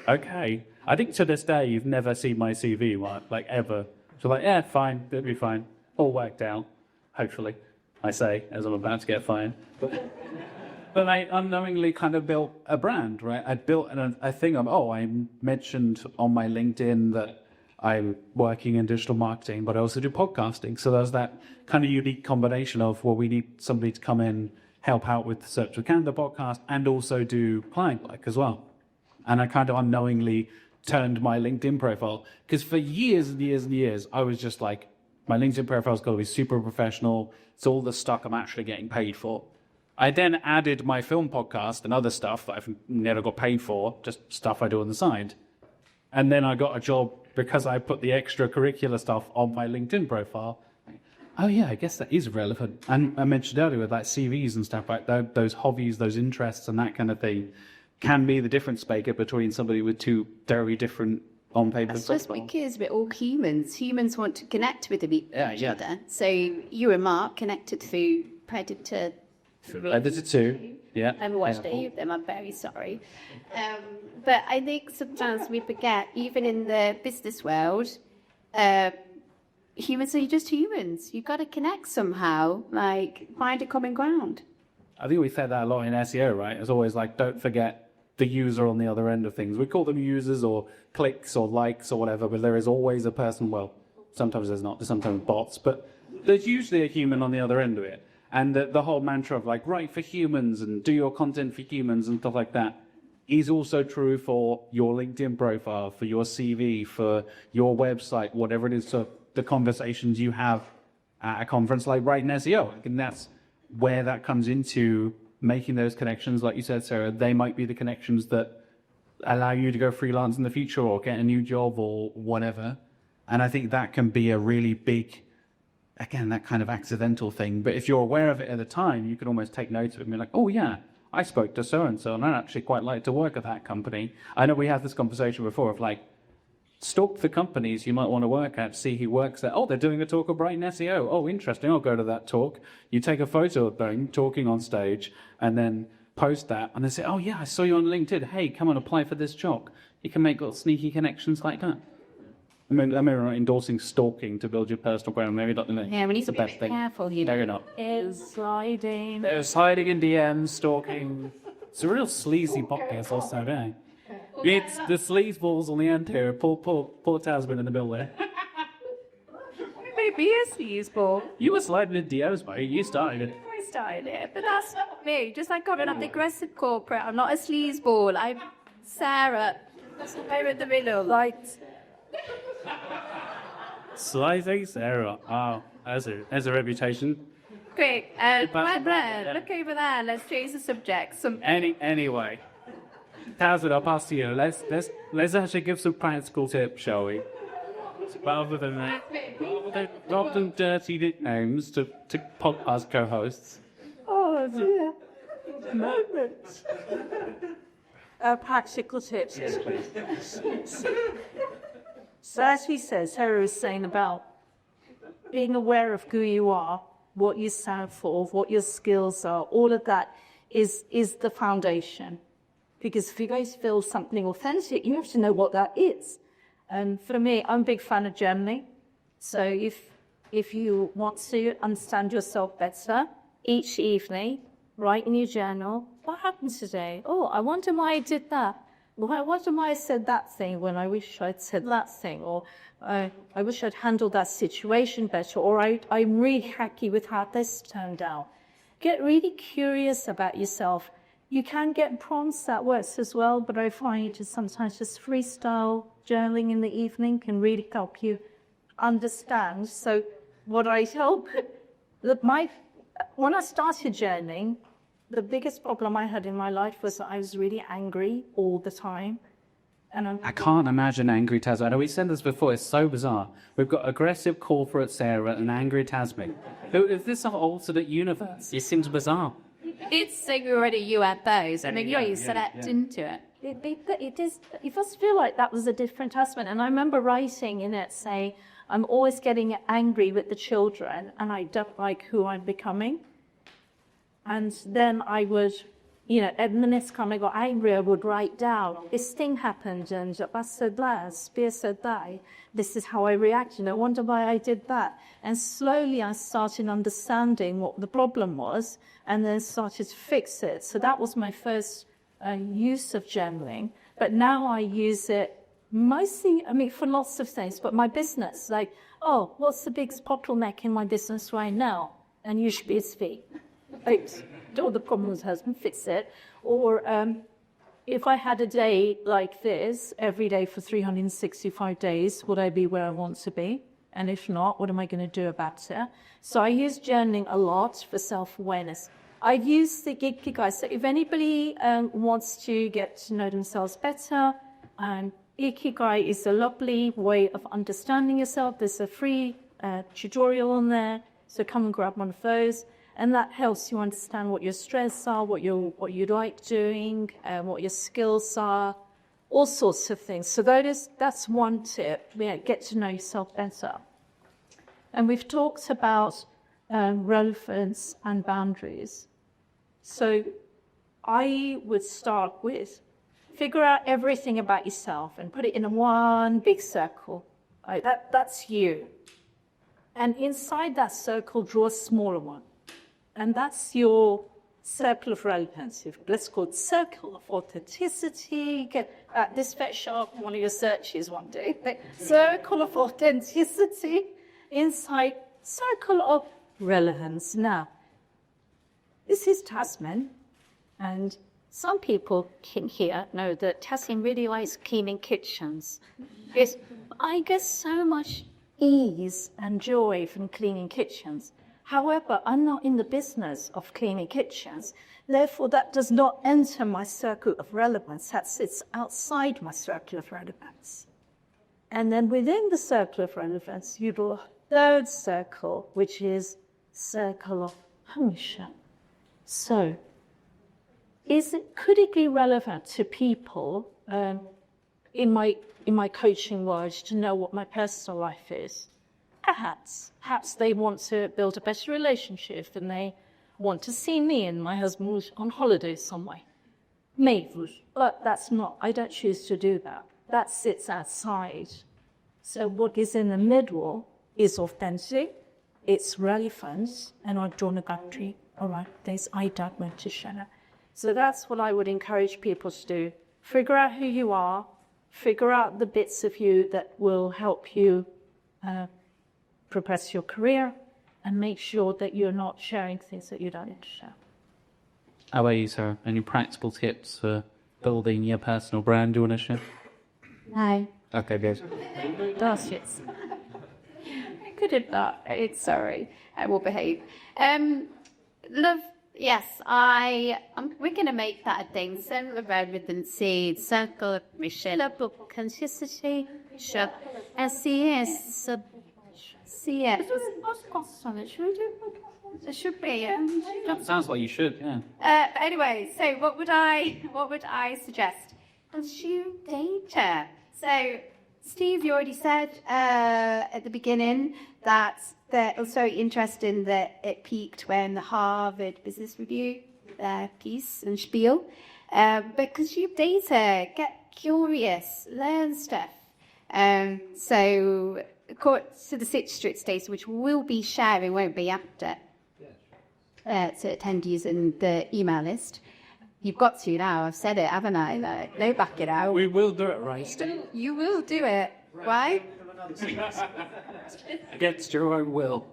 okay. I think to this day, you've never seen my CV, Mark, like ever. So like, yeah, fine, it'll be fine. All worked out, hopefully. I say, as I'm about to get fired. But I unknowingly kind of built a brand, right? I built a thing of, I mentioned on my LinkedIn that I'm working in digital marketing, but I also do podcasting. So there's that kind of unique combination of, well, we need somebody to come in, help out with the Search with Candour podcast, and also do client work as well. And I kind of unknowingly turned my LinkedIn profile, because for years and years and years, I was just like My LinkedIn profile's got to be super professional. It's all the stuff I'm actually getting paid for. I then added my film podcast and other stuff that I've never got paid for, just stuff I do on the side. And then I got a job because I put the extracurricular stuff on my LinkedIn profile. Oh yeah, I guess that is relevant. And I mentioned earlier with like CVs and stuff like that, those hobbies, those interests and that kind of thing can be the difference maker between somebody with two very different on paper. That's just because we're all humans. Humans want to connect with each Yeah. other. So you and Mark connected through Predator. Predator 2, yeah. I haven't watched any of them, I'm very sorry. But I think sometimes we forget, even in the business world, humans are just humans. You've got to connect somehow, like find a common ground. I think we said that a lot in SEO, right? It's always like, don't forget the user on the other end of things. We call them users or clicks or likes or whatever, but there is always a person, well, sometimes there's not, there's sometimes bots, but there's usually a human on the other end of it. And the whole mantra of like, write for humans and do your content for humans and stuff like that is also true for your LinkedIn profile, for your CV, for your website, whatever it is, so the conversations you have at a conference like Brighton SEO. And that's where that comes into making those connections. Like you said, Sarah, they might be the connections that allow you to go freelance in the future or get a new job or whatever. And I think that can be a really big, again, that kind of accidental thing. But if you're aware of it at the time, you can almost take note of it and be like, oh yeah, I spoke to so-and-so and I'd actually quite like to work at that company. I know we had this conversation before of like, stalk the companies you might want to work at, see who works there. Oh, they're doing a talk of Brighton SEO. Oh, interesting. I'll go to that talk. You take a photo of them talking on stage and then post that. And they say, oh, yeah, I saw you on LinkedIn. Hey, come and apply for this job. You can make little sneaky connections like that. I mean, I'm not endorsing stalking to build your personal brand. Maybe not. Yeah, we need to be careful here. No, you're not. Is sliding. There's hiding in DMs, stalking. It's a real sleazy podcast also, eh? It's the sleaze balls on the end here. Poor Tazmin in the middle there. Maybe a sleazeball. You were sliding in DMs, mate. You started it. I started it, but that's not me. Just like I'm an aggressive corporate. I'm not a sleazeball. I'm Sarah. I'm in the middle. Like, Sliding Sarah. Wow, there's a reputation. quick, look over there. Let's change the subject. Anyway, Tazmin, I'll pass to you. Let's actually give some practical tips, shall we? Rather than dirty nicknames to podcast co-hosts. Oh dear. Moments. Practical tips. Yes, please. So as we said, Sarah was saying about being aware of who you are, what you stand for, what your skills are, all of that is the foundation. Because if you're going to build something authentic, you have to know what that is. And for me, I'm a big fan of journaling. So if you want to understand yourself better, each evening, write in your journal, what happened today? Oh, I wonder why I did that. Well, I wonder why I said that thing when I wish I'd said that thing. Or I wish I'd handled that situation better. Or I'm really happy with how this turned out. Get really curious about yourself. You can get prompts, that works as well, but I find just sometimes just freestyle journaling in the evening can really help you understand. So what I tell, when I started journaling, the biggest problem I had in my life was that I was really angry all the time. And I can't imagine angry Tazmin. I know we said this before, it's so bizarre. We've got aggressive corporate Sarah and angry Tazmin. Is this an alternate universe? It seems bizarre. It's like already you had those. I mean, you slept into it. It is. It must feel like that was a different husband. And I remember writing in it saying, I'm always getting angry with the children and I don't like who I'm becoming. And then I would, and the next time I got angry, I would write down, this thing happened and Bas said that, Spear said that. This is how I reacted. I wonder why I did that. And slowly I started understanding what the problem was and then started to fix it. So that was my first use of journaling. But now I use it mostly, for lots of things, but my business, like, oh, what's the biggest bottleneck in my business right now? And usually it's fee. Or the problem with husband, fix it. Or if I had a day like this, every day for 365 days, would I be where I want to be? And if not, what am I going to do about it? So I use journaling a lot for self-awareness. I use the Ikigai. So if anybody wants to get to know themselves better, Ikigai is a lovely way of understanding yourself. There's a free tutorial on there, so come and grab one of those. And that helps you understand what your strengths are, what you like doing, what your skills are, all sorts of things. So that's one tip. Get to know yourself better. And we've talked about relevance and boundaries. So I would start with figure out everything about yourself and put it in one big circle. That's you. And inside that circle, draw a smaller one. And that's your circle of relevance. Let's call it circle of authenticity. Get this vet shop, one of your searches one day. The circle of authenticity inside circle of relevance. Now, this is Tazmin, and some people in here know that Tazmin really likes cleaning kitchens. Yes, I get so much ease and joy from cleaning kitchens. However, I'm not in the business of cleaning kitchens. Therefore, that does not enter my circle of relevance. That sits outside my circle of relevance. And then within the circle of relevance, you do a third circle, which is circle of permission. So, is it critically relevant to people in my coaching world to know what my personal life is? Perhaps they want to build a better relationship and they want to see me and my husband on holiday somewhere. Maybe, but that's not, I don't choose to do that. That sits outside. So what is in the middle is authentic, it's relevant, and I've drawn a boundary. All right, I don't want to share. So that's what I would encourage people to do. Figure out who you are, figure out the bits of you that will help you progress your career, and make sure that you're not sharing things that you don't need to share. How about you, Sarah? Any practical tips for building your personal brand you want to share? No. Okay, good. That's it. Good at that. It's sorry. I will behave. Love. Yes, we're going to make that a thing. Circle of relevancy, circle of permission, circle of consistency, SES, CS. It should be. Sounds like you should, yeah. Anyway, so what would I suggest? Consume data. So, Steve, you already said at the beginning that it was very interesting that it peaked when the Harvard Business Review, their piece and spiel. But consume data, get curious, learn stuff. So, according to the Citrix data, which we'll be sharing, won't be after, to attendees in the email list. You've got to now. I've said it, haven't I? No backing out. We will do it right. You will do it, right? Against your own will.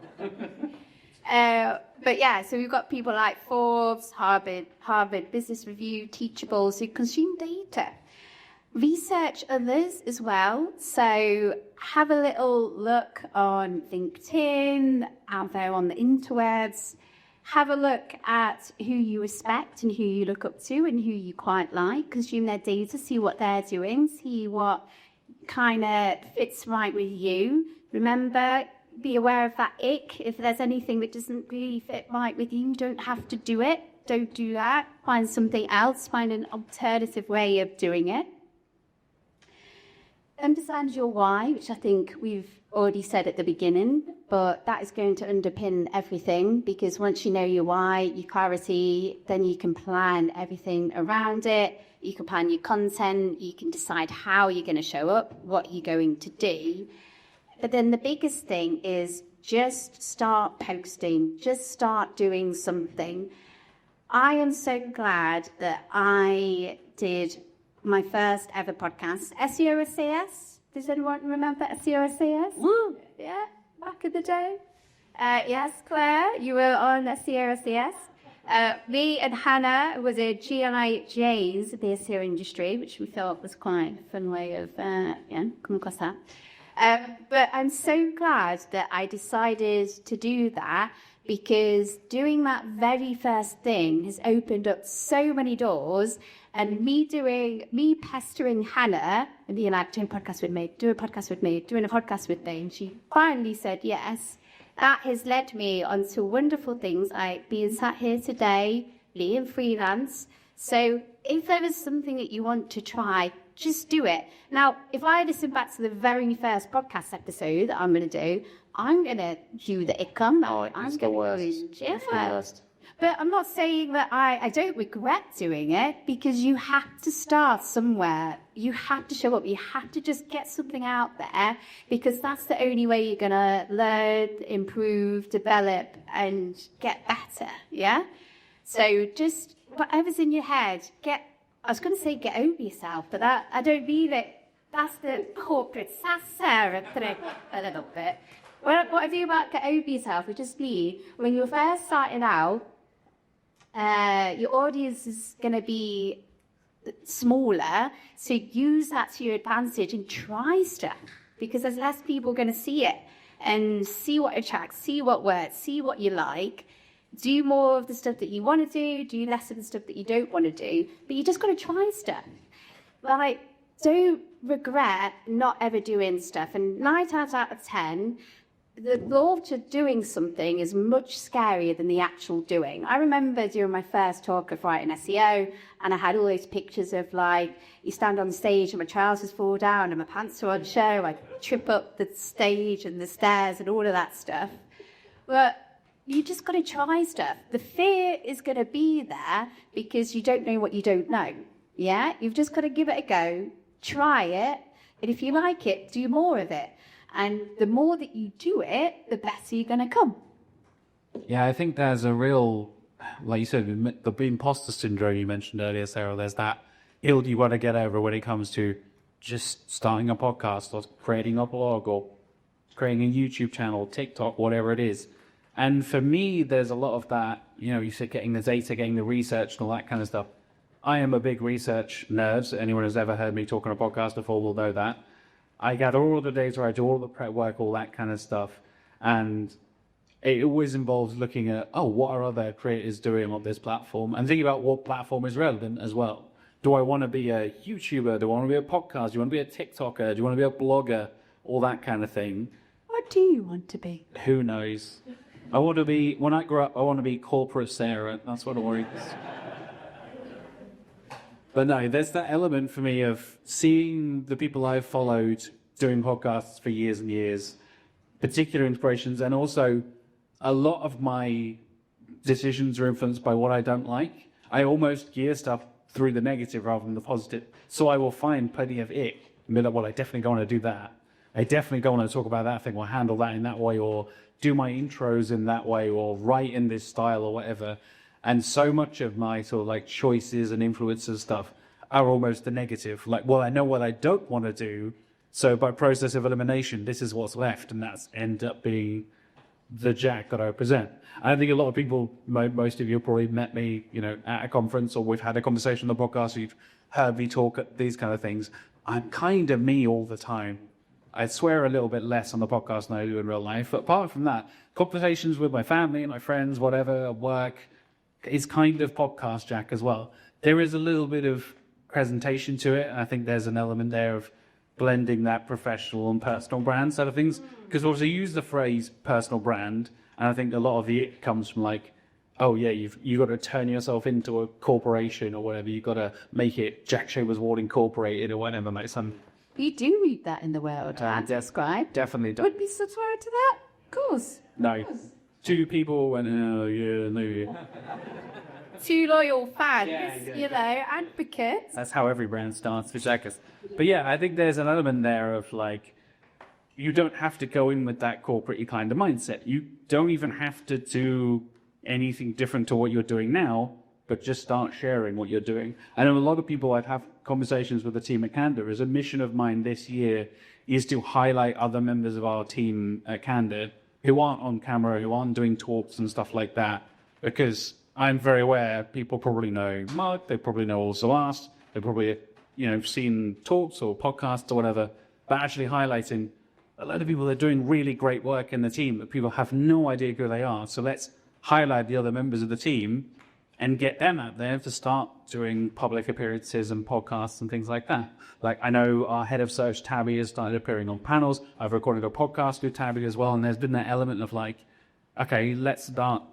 But yeah, so we've got people like Forbes, Harvard Business Review, Teachables who consume data. Research others as well. So have a little look on LinkedIn, out there on the interwebs. Have a look at who you respect and who you look up to and who you quite like. Consume their data, see what they're doing, see what kind of fits right with you. Remember, be aware of that ick. If there's anything that doesn't really fit right with you, you don't have to do it. Don't do that. Find something else. Find an alternative way of doing it. Understand your why, which I think we've already said at the beginning, but that is going to underpin everything, because once you know your why, your clarity, then you can plan everything around it. You can plan your content, you can decide how you're going to show up, what you're going to do. But then the biggest thing is just start posting, just start doing something. I am so glad that I did my first ever podcast, SEO SAS. Does anyone remember SEO SAS? Woo! Yeah, back in the day. Yes, Claire, you were on SEO SAS. Me and Hannah was a GLIJs, the SEO industry, which we thought was quite a fun way of coming across that. But I'm so glad that I decided to do that, because doing that very first thing has opened up so many doors. And me pestering Hannah and being like, do a podcast with me, doing a podcast with me. And she finally said yes. That has led me onto wonderful things like being sat here today, being freelance. So if there is something that you want to try, just do it. Now, if I listen back to the very first podcast episode that I'm going to do, I'm going to do the icon. I'm going to But I'm not saying that I don't regret doing it, because you have to start somewhere. You have to show up. You have to just get something out there, because that's the only way you're going to learn, improve, develop, and get better. Yeah? So just whatever's in your head, I was going to say get over yourself, but I don't mean it. That's the corporate sass Sarah trick a little bit. What I do about get over yourself is just mean when you're first starting out, your audience is going to be smaller, so use that to your advantage and try stuff, because there's less people going to see it and see what attracts, see what works, see what you like. Do more of the stuff that you want to do less of the stuff that you don't want to do, but you just got to try stuff. Like, don't regret not ever doing stuff. And 9 times out of 10, the thought of doing something is much scarier than the actual doing. I remember during my first talk of writing SEO, and I had all those pictures of, like, you stand on stage and my trousers fall down and my pants are on show, I trip up the stage and the stairs and all of that stuff. But you just got to try stuff. The fear is going to be there because you don't know what you don't know. Yeah? You've just got to give it a go, try it, and if you like it, do more of it. And the more that you do it, the better you're going to come. Yeah, I think there's a real, like you said, the imposter syndrome you mentioned earlier, Sarah. There's that hill you want to get over when it comes to just starting a podcast or creating a blog or creating a YouTube channel, TikTok, whatever it is. And for me, there's a lot of that, you said getting the data, getting the research and all that kind of stuff. I am a big research nerd. Anyone who's ever heard me talk on a podcast before will know that. I gather all the data, I do all the prep work, all that kind of stuff. And it always involves looking at, what are other creators doing on this platform? And thinking about what platform is relevant as well. Do I want to be a YouTuber? Do I want to be a podcast? Do you want to be a TikToker? Do you want to be a blogger? All that kind of thing. What do you want to be? Who knows? I want to be, when I grow up, I want to be corporate Sarah. That's what I want to be. But no, there's that element for me of seeing the people I've followed doing podcasts for years and years, particular inspirations, and also a lot of my decisions are influenced by what I don't like. I almost gear stuff through the negative rather than the positive. So I will find plenty of ick. Well, I definitely don't want to do that. I definitely don't want to talk about that thing or handle that in that way or do my intros in that way or write in this style or whatever. And so much of my sort of like choices and influences stuff are almost the negative. Like, well, I know what I don't want to do. So by process of elimination, this is what's left. And that's end up being the Jack that I present. I think a lot of people, most of you probably met me, at a conference or we've had a conversation on the podcast, or you've heard me talk at these kind of things. I'm kind of me all the time. I swear a little bit less on the podcast than I do in real life. But apart from that, conversations with my family and my friends, whatever, work, is kind of podcast Jack as well. There is a little bit of presentation to it. And I think there's an element there of blending that professional and personal brand side of things. Because obviously you use the phrase personal brand. And I think a lot of it comes from like, oh yeah, you've got to turn yourself into a corporation or whatever. You've got to make it Jack Schaber's Ward Incorporated or whatever. Like some. You do read that in the world, describe. Definitely do. Would be subscribed to that? Of course. No. 2 people went, oh yeah, no. Yeah. 2 loyal fans, Yeah. advocates. That's how every brand starts for Jackers. But yeah, I think there's an element there of like, you don't have to go in with that corporate kind of mindset. You don't even have to do anything different to what you're doing now, but just start sharing what you're doing. I know a lot of people, I've had conversations with the team at Candour, as a mission of mine this year is to highlight other members of our team at Candour who aren't on camera, who aren't doing talks and stuff like that, because I'm very aware people probably know Mark, they probably know Also Asked, they probably, seen talks or podcasts or whatever, but actually highlighting a lot of people that are doing really great work in the team, but people have no idea who they are. So let's highlight the other members of the team and get them out there to start doing public appearances and podcasts and things like that. Like, I know our head of search, Tabby, has started appearing on panels. I've recorded a podcast with Tabby as well, and there's been that element of like, okay, let's start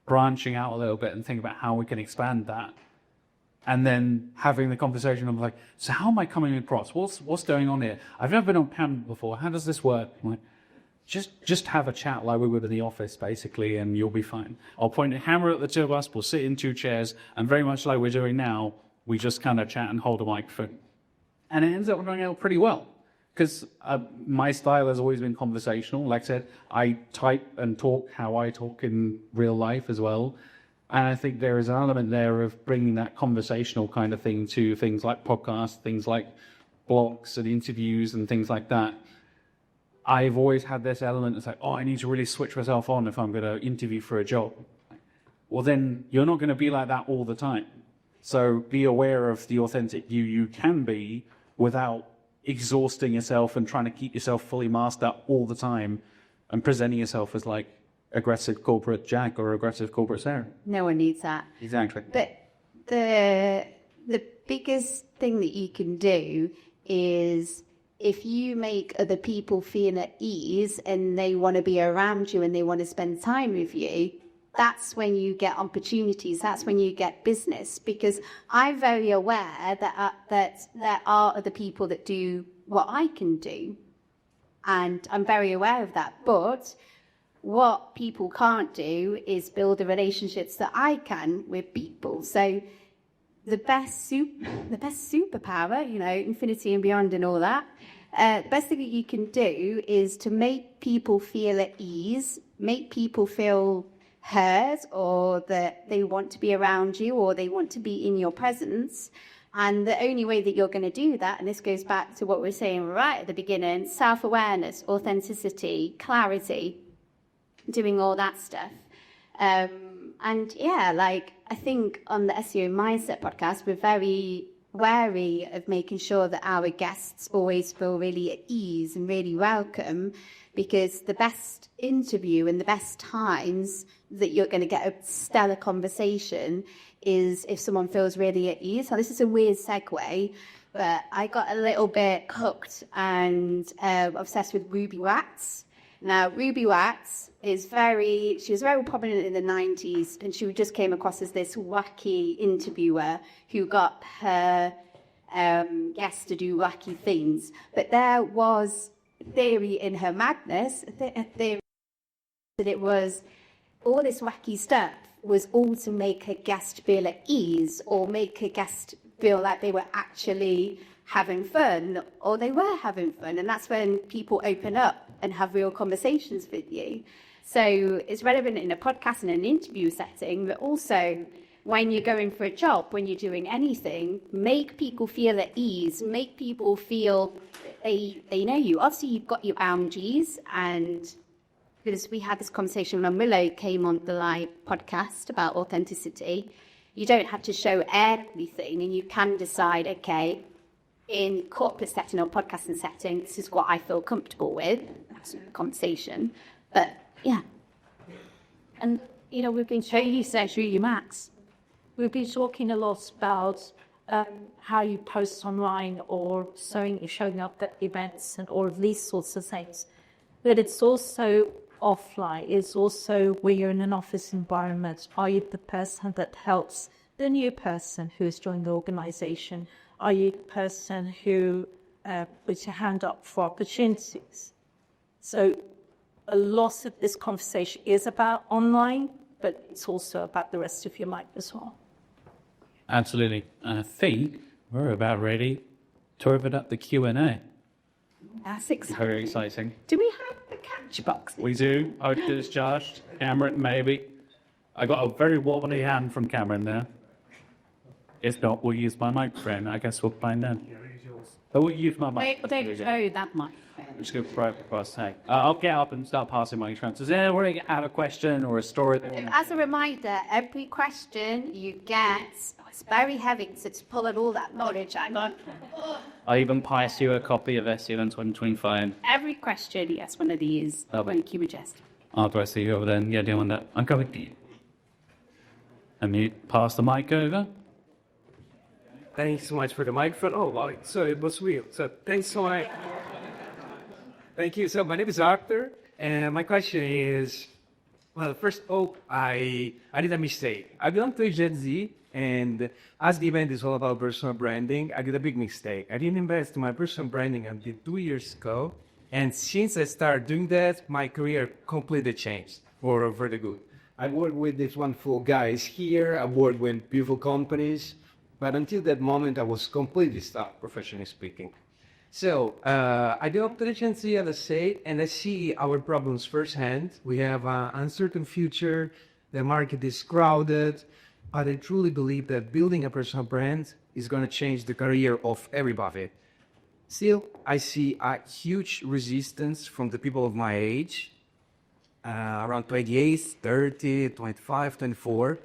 branching out a little bit and think about how we can expand that. And then having the conversation of like, so how am I coming across? What's going on here? I've never been on panel before. How does this work? I'm like, just have a chat like we would in the office, basically, and you'll be fine. I'll point a camera at the two of us. We'll sit in two chairs, and very much like we're doing now, we just kind of chat and hold a microphone. And it ends up going out pretty well, because my style has always been conversational. Like I said, I type and talk how I talk in real life as well. And I think there is an element there of bringing that conversational kind of thing to things like podcasts, things like blogs and interviews and things like that. I've always had this element that's like, oh, I need to really switch myself on if I'm going to interview for a job. Well, then you're not going to be like that all the time. So be aware of the authentic you can be without exhausting yourself and trying to keep yourself fully masked up all the time and presenting yourself as like aggressive corporate Jack or aggressive corporate Sarah. No one needs that. Exactly. But the biggest thing that you can do is, if you make other people feel at ease and they want to be around you and they want to spend time with you, that's when you get opportunities. That's when you get business. Because I'm very aware that there are other people that do what I can do. And I'm very aware of that. But what people can't do is build the relationships that I can with people. So the best superpower, you know, infinity and beyond and all that, the best thing that you can do is to make people feel at ease, make people feel heard, or that they want to be around you, or they want to be in your presence. And the only way that you're going to do that, and this goes back to what we were saying right at the beginning, self-awareness, authenticity, clarity, doing all that stuff. And yeah, like, I think on the SEO Mindset podcast, we're very wary of making sure that our guests always feel really at ease and really welcome, because the best interview and the best times that you're going to get a stellar conversation is if someone feels really at ease. So this is a weird segue, but I got a little bit hooked and obsessed with Ruby Wax. Now, Ruby Wax she was very prominent in the 90s, and she just came across as this wacky interviewer who got her guests to do wacky things. But there was theory in her madness, theory that it was all this wacky stuff was all to make a guest feel at ease, or make a guest feel like they were actually having fun, or they were having fun. And that's when people open up and have real conversations with you. So it's relevant in a podcast and an interview setting, but also when you're going for a job, when you're doing anything, make people feel at ease, make people feel they know you. Obviously, you've got your boundaries, and because we had this conversation when Willow came on the live podcast about authenticity, you don't have to show everything, and you can decide, okay, in corporate setting or podcasting setting, this is what I feel comfortable with. That's a conversation. But yeah. And, you know, we've been showing you Ruby Max. We've been talking a lot about how you post online or showing up at events and all of these sorts of things. But it's also offline. It's also where you're in an office environment. Are you the person that helps the new person who's joined the organization? Are you the person who puts your hand up for opportunities? So a lot of this conversation is about online, but it's also about the rest of your life as well. Absolutely. And I think we're about ready to open up the Q&A. That's exciting. Very exciting. Do we have the catch box? We do. I discharged. Cameron, maybe. I got a very wobbly hand from Cameron there. If not, we'll use my microphone. I guess we'll find out. But we'll use my microphone. Don't show that microphone. I'm just going to right across. Hey, I'll get up and start passing my transfers. Does anyone have a question or a story? As a reminder, every question you get, It's very heavy, so to pull in all that knowledge, hang on. I even pass you a copy of SEO in 2025. Every question, yes, one of these. Oh. Thank you, Majestic. Oh, do I see you over there? Yeah, do you want that? I'm coming to you. And you pass the mic over. Thanks so much for the microphone. Oh, wow. So it was weird. So thanks so much. Thank you. So my name is Arthur, and my question is, well, first, I did a mistake. I belong to Gen Z, and as the event is all about personal branding, I did a big mistake. I didn't invest in my personal branding until 2 years ago, and since I started doing that, my career completely changed for the good. I work with these wonderful guys here. I work with beautiful companies. But until that moment, I was completely stuck, professionally speaking. So I developed the agency, as I say, and I see our problems firsthand. We have an uncertain future. The market is crowded. But I truly believe that building a personal brand is going to change the career of everybody. Still, I see a huge resistance from the people of my age, around 28, 30, 25, 24.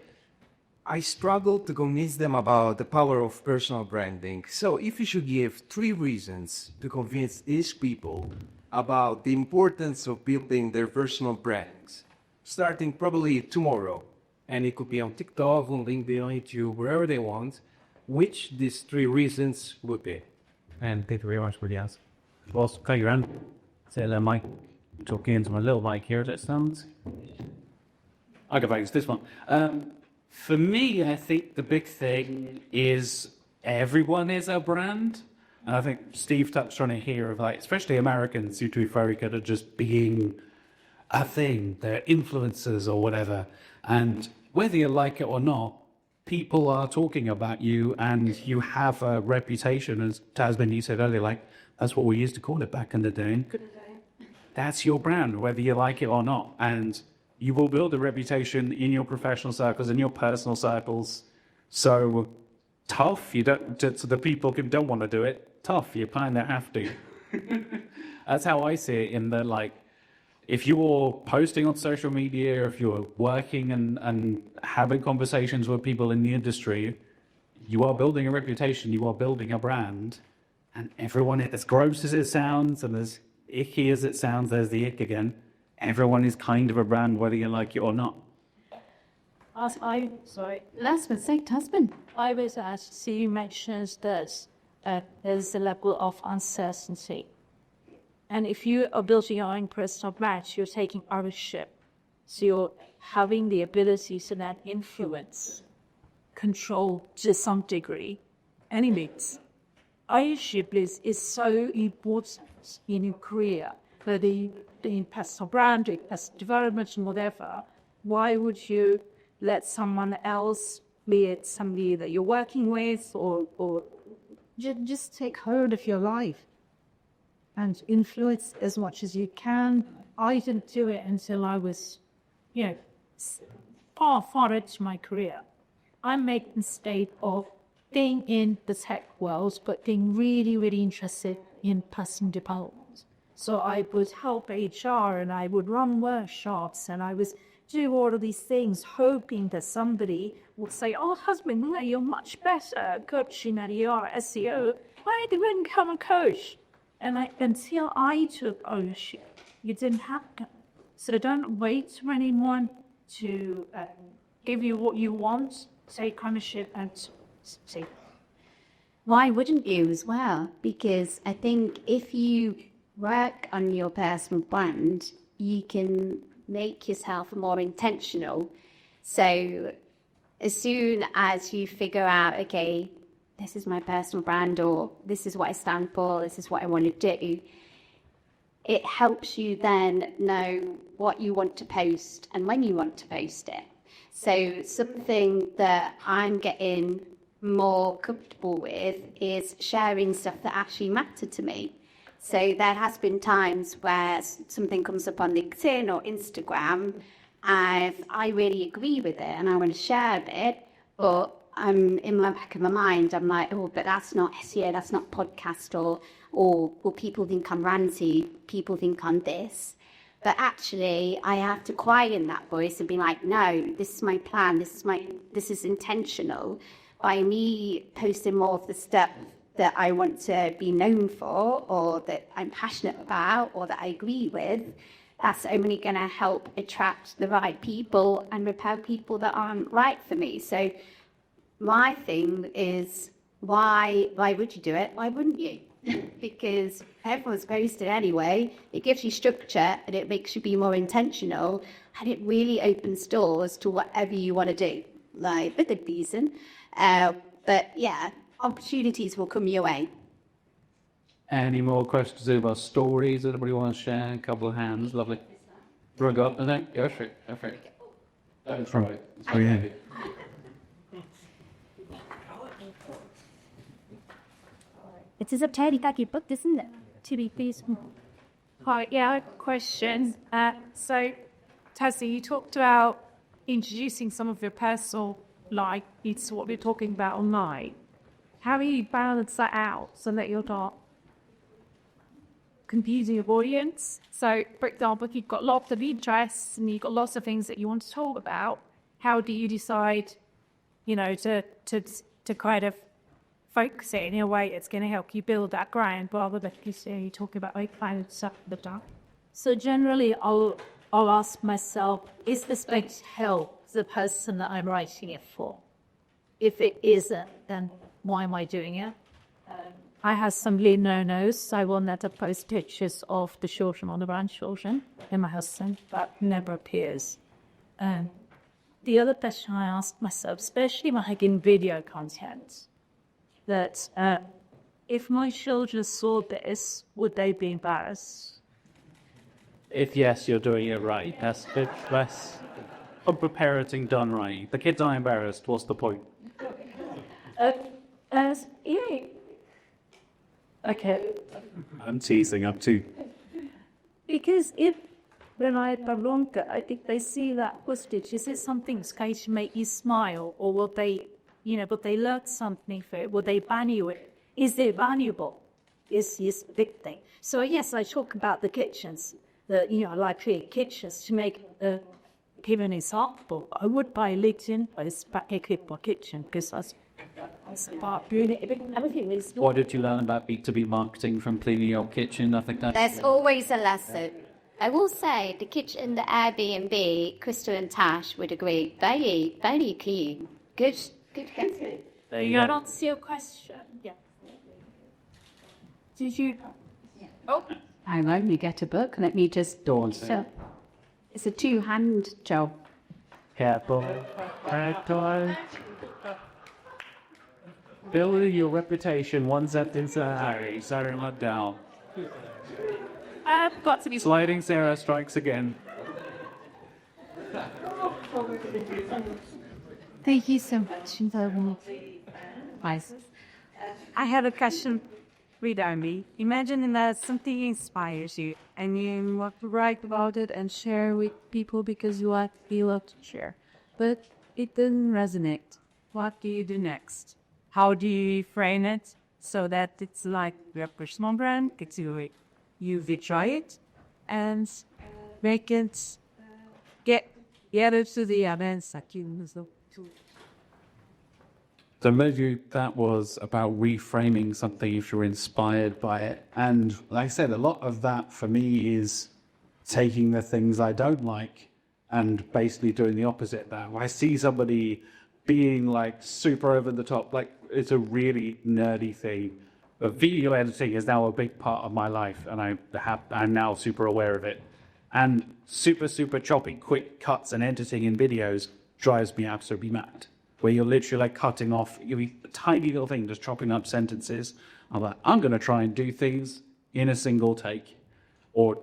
I struggle to convince them about the power of personal branding. So if you should give 3 reasons to convince these people about the importance of building their personal brands, starting probably tomorrow, and it could be on TikTok, on LinkedIn, on YouTube, wherever they want, which these 3 reasons would be? And thank you very much for the answer. Boss, cut your hand. Say hello, Mike. Talking into my little mic here, that sounds. I go back to this one. For me, I think the big thing is everyone is a brand. And I think Steve touched on it here, of like, especially Americans seem to be very good at just being a thing. They're influencers or whatever. And whether you like it or not, people are talking about you and you have a reputation. As Tazmin, you said earlier, like, that's what we used to call it back in the day. That's your brand, whether you like it or not. And you will build a reputation in your professional circles, in your personal circles. So tough, you don't, to the people who don't want to do it, tough, you kind of have to. That's how I see it, in the, like, if you're posting on social media, if you're working and having conversations with people in the industry, you are building a reputation, you are building a brand, and everyone, as gross as it sounds and as icky as it sounds, there's the ick again, everyone is kind of a brand, whether you like it or not. Sorry. Last but say, husband. I was asked, so you mentioned that there's a level of uncertainty. And if you are building your own personal brand, you're taking ownership. So you're having the ability to then influence, control to some degree, enemies. Ownership is so important in your career, whether in personal branding, personal development, and whatever. Why would you let someone else, be it somebody that you're working with, or just take hold of your life and influence as much as you can? I didn't do it until I was, far into my career. I made the mistake of being in the tech world, but being really, really interested in personal development. So I would help HR, and I would run workshops, and I was do all of these things, hoping that somebody would say, "Oh, husband, you're much better at coaching than you are at SEO. Why did you become a coach?" And until I took ownership, you didn't happen. So don't wait for anyone to give you what you want. Take ownership and say. Why wouldn't you as well? Because I think if you work on your personal brand, you can make yourself more intentional. So as soon as you figure out, okay, this is my personal brand, or this is what I stand for, this is what I want to do, it helps you then know what you want to post and when you want to post it. So something that I'm getting more comfortable with is sharing stuff that actually matter to me. So there has been times where something comes up on LinkedIn or Instagram and I really agree with it and I want to share it, but I'm in the back of my mind, I'm like, oh, but that's not SEO, that's not podcast, or people think I'm ranty, people think I'm this. But actually, I have to quieten that voice and be like, no, this is my plan, this is intentional. by me posting more of the stuff that I want to be known for, or that I'm passionate about, or that I agree with, that's only going to help attract the right people and repel people that aren't right for me. So my thing is, why would you do it? Why wouldn't you? Because everyone's posted anyway. It gives you structure and it makes you be more intentional, and it really opens doors to whatever you want to do, like with a reason. But yeah, opportunities will come your way. Any more questions about stories? Anybody want to share? A couple of hands, lovely. Rug up, and then go for it. Go for it. That's right. It's very heavy. It is a very tacky book, isn't it? To be pleased. Hi, yeah, I have a question. So, Tazzy, you talked about introducing some of your personal life into what we're talking about online. How do you balance that out so that you're not confusing your audience? So, for example, if you've got lots of interests and you've got lots of things that you want to talk about, how do you decide, to kind of focus it in a way that's going to help you build that ground rather than you talking about like kind of stuff at the time? So generally, I'll ask myself, is this going to help the person that I'm writing it for? If it isn't, then why am I doing it? I have some little no-nos. So I will never post pictures of the children or the grandchildren and my husband. That never appears. The other question I asked myself, especially when I get in video content, that if my children saw this, would they be embarrassed? If yes, you're doing it right. That's a bit less parenting done right. The kids are embarrassed. What's the point? Yeah. Okay. I'm teasing up too. Because when I had Baronka, I think they see that postage. Is it something that's going to make you smile, or will they, will they learn something for it? Will they value it? Is it valuable? Is the big thing. So yes, I talk about the kitchens. I like create kitchens to make. Give an example. I would buy LinkedIn, but it's back equip my kitchen because that's about doing it. Everything is. What did you learn about B2B marketing from cleaning your kitchen? I think There's always a lesson. I will say the kitchen, the Airbnb, Crystal and Tash would agree. Very, very clean. Good guess. There you go. Answer your question. Yeah. Did you? Yeah. Oh. Hang on, you get a book. Let me just dawn. So it's a two-hand job. Careful. Building your reputation one sentence at a hurry. Starting not down. I've got to be. Sliding Sarah strikes again. Thank you so much. I had a question. Read on me. Imagine that something inspires you and you want to write about it and share with people because you love to share. But it doesn't resonate. What do you do next? How do you frame it so that it's like your personal brand? You try it and make it get it to the events. So maybe that was about reframing something if you're inspired by it. And like I said, a lot of that for me is taking the things I don't like and basically doing the opposite of that. When I see somebody being like super over the top, like it's a really nerdy thing. But video editing is now a big part of my life, and I'm now super aware of it. And super choppy, quick cuts and editing in videos drives me absolutely mad. Where you're literally like cutting off a tiny little thing, just chopping up sentences. I'm going to try and do things in a single take, or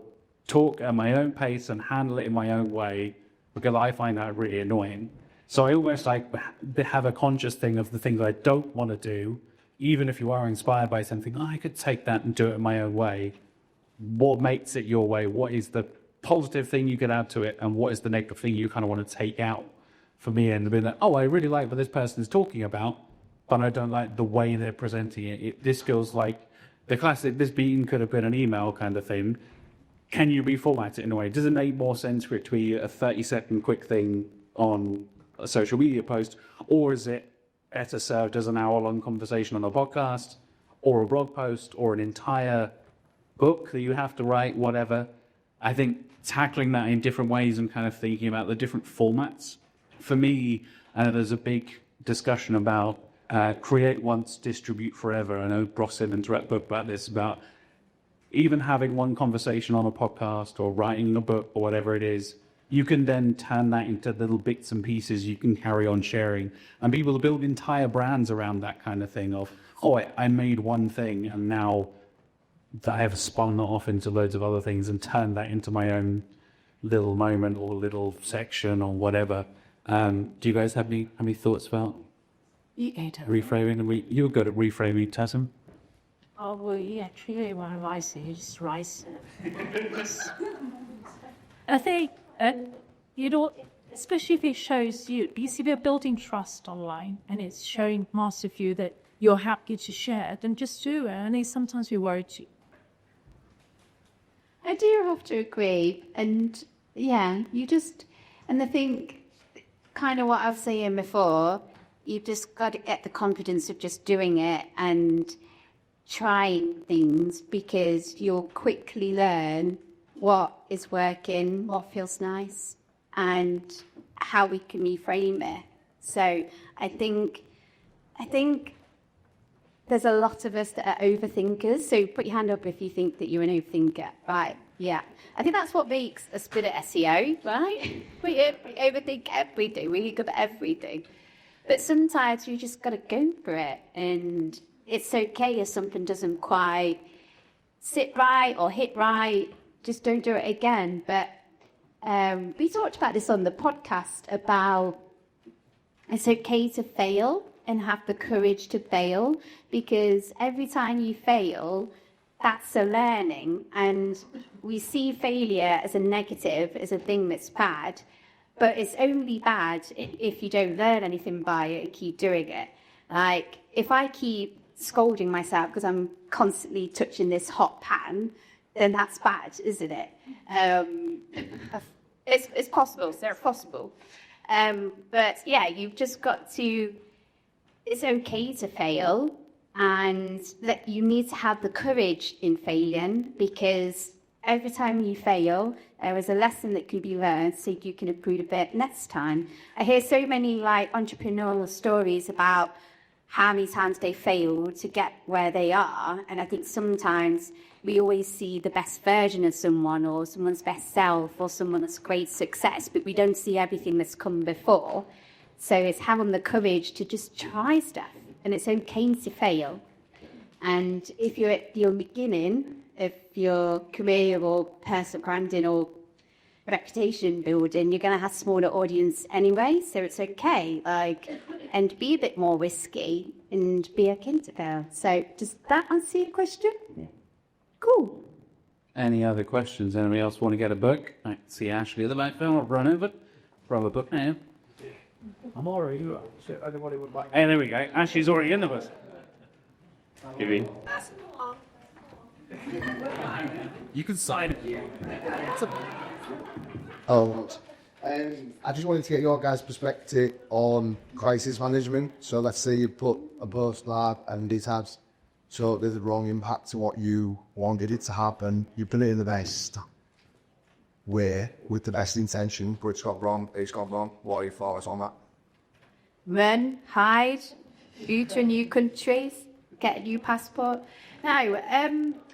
talk at my own pace and handle it in my own way, because I find that really annoying. So I almost like have a conscious thing of the things I don't want to do, even if you are inspired by something. I could take that and do it in my own way. What makes it your way? What is the positive thing you can add to it, and what is the negative thing you kind of want to take out? For me, and being like, I really like what this person is talking about, but I don't like the way they're presenting it. This feels like the classic, this being could have been an email kind of thing. Can you reformat it in a way? Does it make more sense for it to be a 30-second quick thing on a social media post, or is it better served as an hour-long conversation on a podcast or a blog post or an entire book that you have to write, whatever. I think tackling that in different ways and kind of thinking about the different formats. For me, there's a big discussion about create once, distribute forever. I know Ross Simmons wrote a book about this, about even having one conversation on a podcast or writing a book or whatever it is, you can then turn that into little bits and pieces you can carry on sharing. And people build entire brands around that kind of thing of, oh, I made one thing and now I have spun that off into loads of other things and turned that into my own little moment or little section or whatever. Do you guys have any thoughts about reframing? You're good at reframing, Tazmin. Oh, well, yeah, actually, when I write it, you just write it. I think, especially if it shows you see we're building trust online and it's showing most of you that you're happy to share, then just do it. And then sometimes we worry too. I do have to agree. And yeah, and I think kind of what I was saying before, you've just got to get the confidence of just doing it and trying things, because you'll quickly learn what is working, what feels nice, and how we can reframe it. So I think there's a lot of us that are overthinkers. So put your hand up if you think that you're an overthinker. Right, yeah. I think that's what makes us good at SEO, right? We overthink everything. We're good at everything. But sometimes you just got to go for it. And it's okay if something doesn't quite sit right or hit right. Just don't do it again. But we talked about this on the podcast about it's okay to fail and have the courage to fail, because every time you fail, that's a learning. And we see failure as a negative, as a thing that's bad, but it's only bad if you don't learn anything by it and keep doing it. Like, if I keep scolding myself because I'm constantly touching this hot pan, then that's bad, isn't it? It's possible, it's possible. But yeah, you've just got to, it's okay to fail, and that you need to have the courage in failing, because every time you fail, there is a lesson that can be learned so you can improve a bit next time. I hear so many entrepreneurial stories about how many times they failed to get where they are. And I think sometimes we always see the best version of someone or someone's best self or someone's great success, but we don't see everything that's come before. So it's having the courage to just try stuff, and it's okay to fail. And if you're at your beginning of your career or personal branding or reputation building, you're going to have smaller audience anyway, so it's okay. And be a bit more risky and be okay to fail. So does that answer your question? Yeah. Cool. Any other questions? Anybody else want to get a book? I see Ashley at the back there. I'll run over. Grab a book now. I'm already. So anybody would like. Hey, there we go. Ashley's already in the bus. Give in. You can sign it. I just wanted to get your guys' perspective on crisis management. So let's say you put a post live and it has totally the wrong impact to what you wanted it to happen. You've done it in the best way with the best intention, but it's gone wrong. What are your thoughts on that? Run, hide, move to a new country, get a new passport. Now,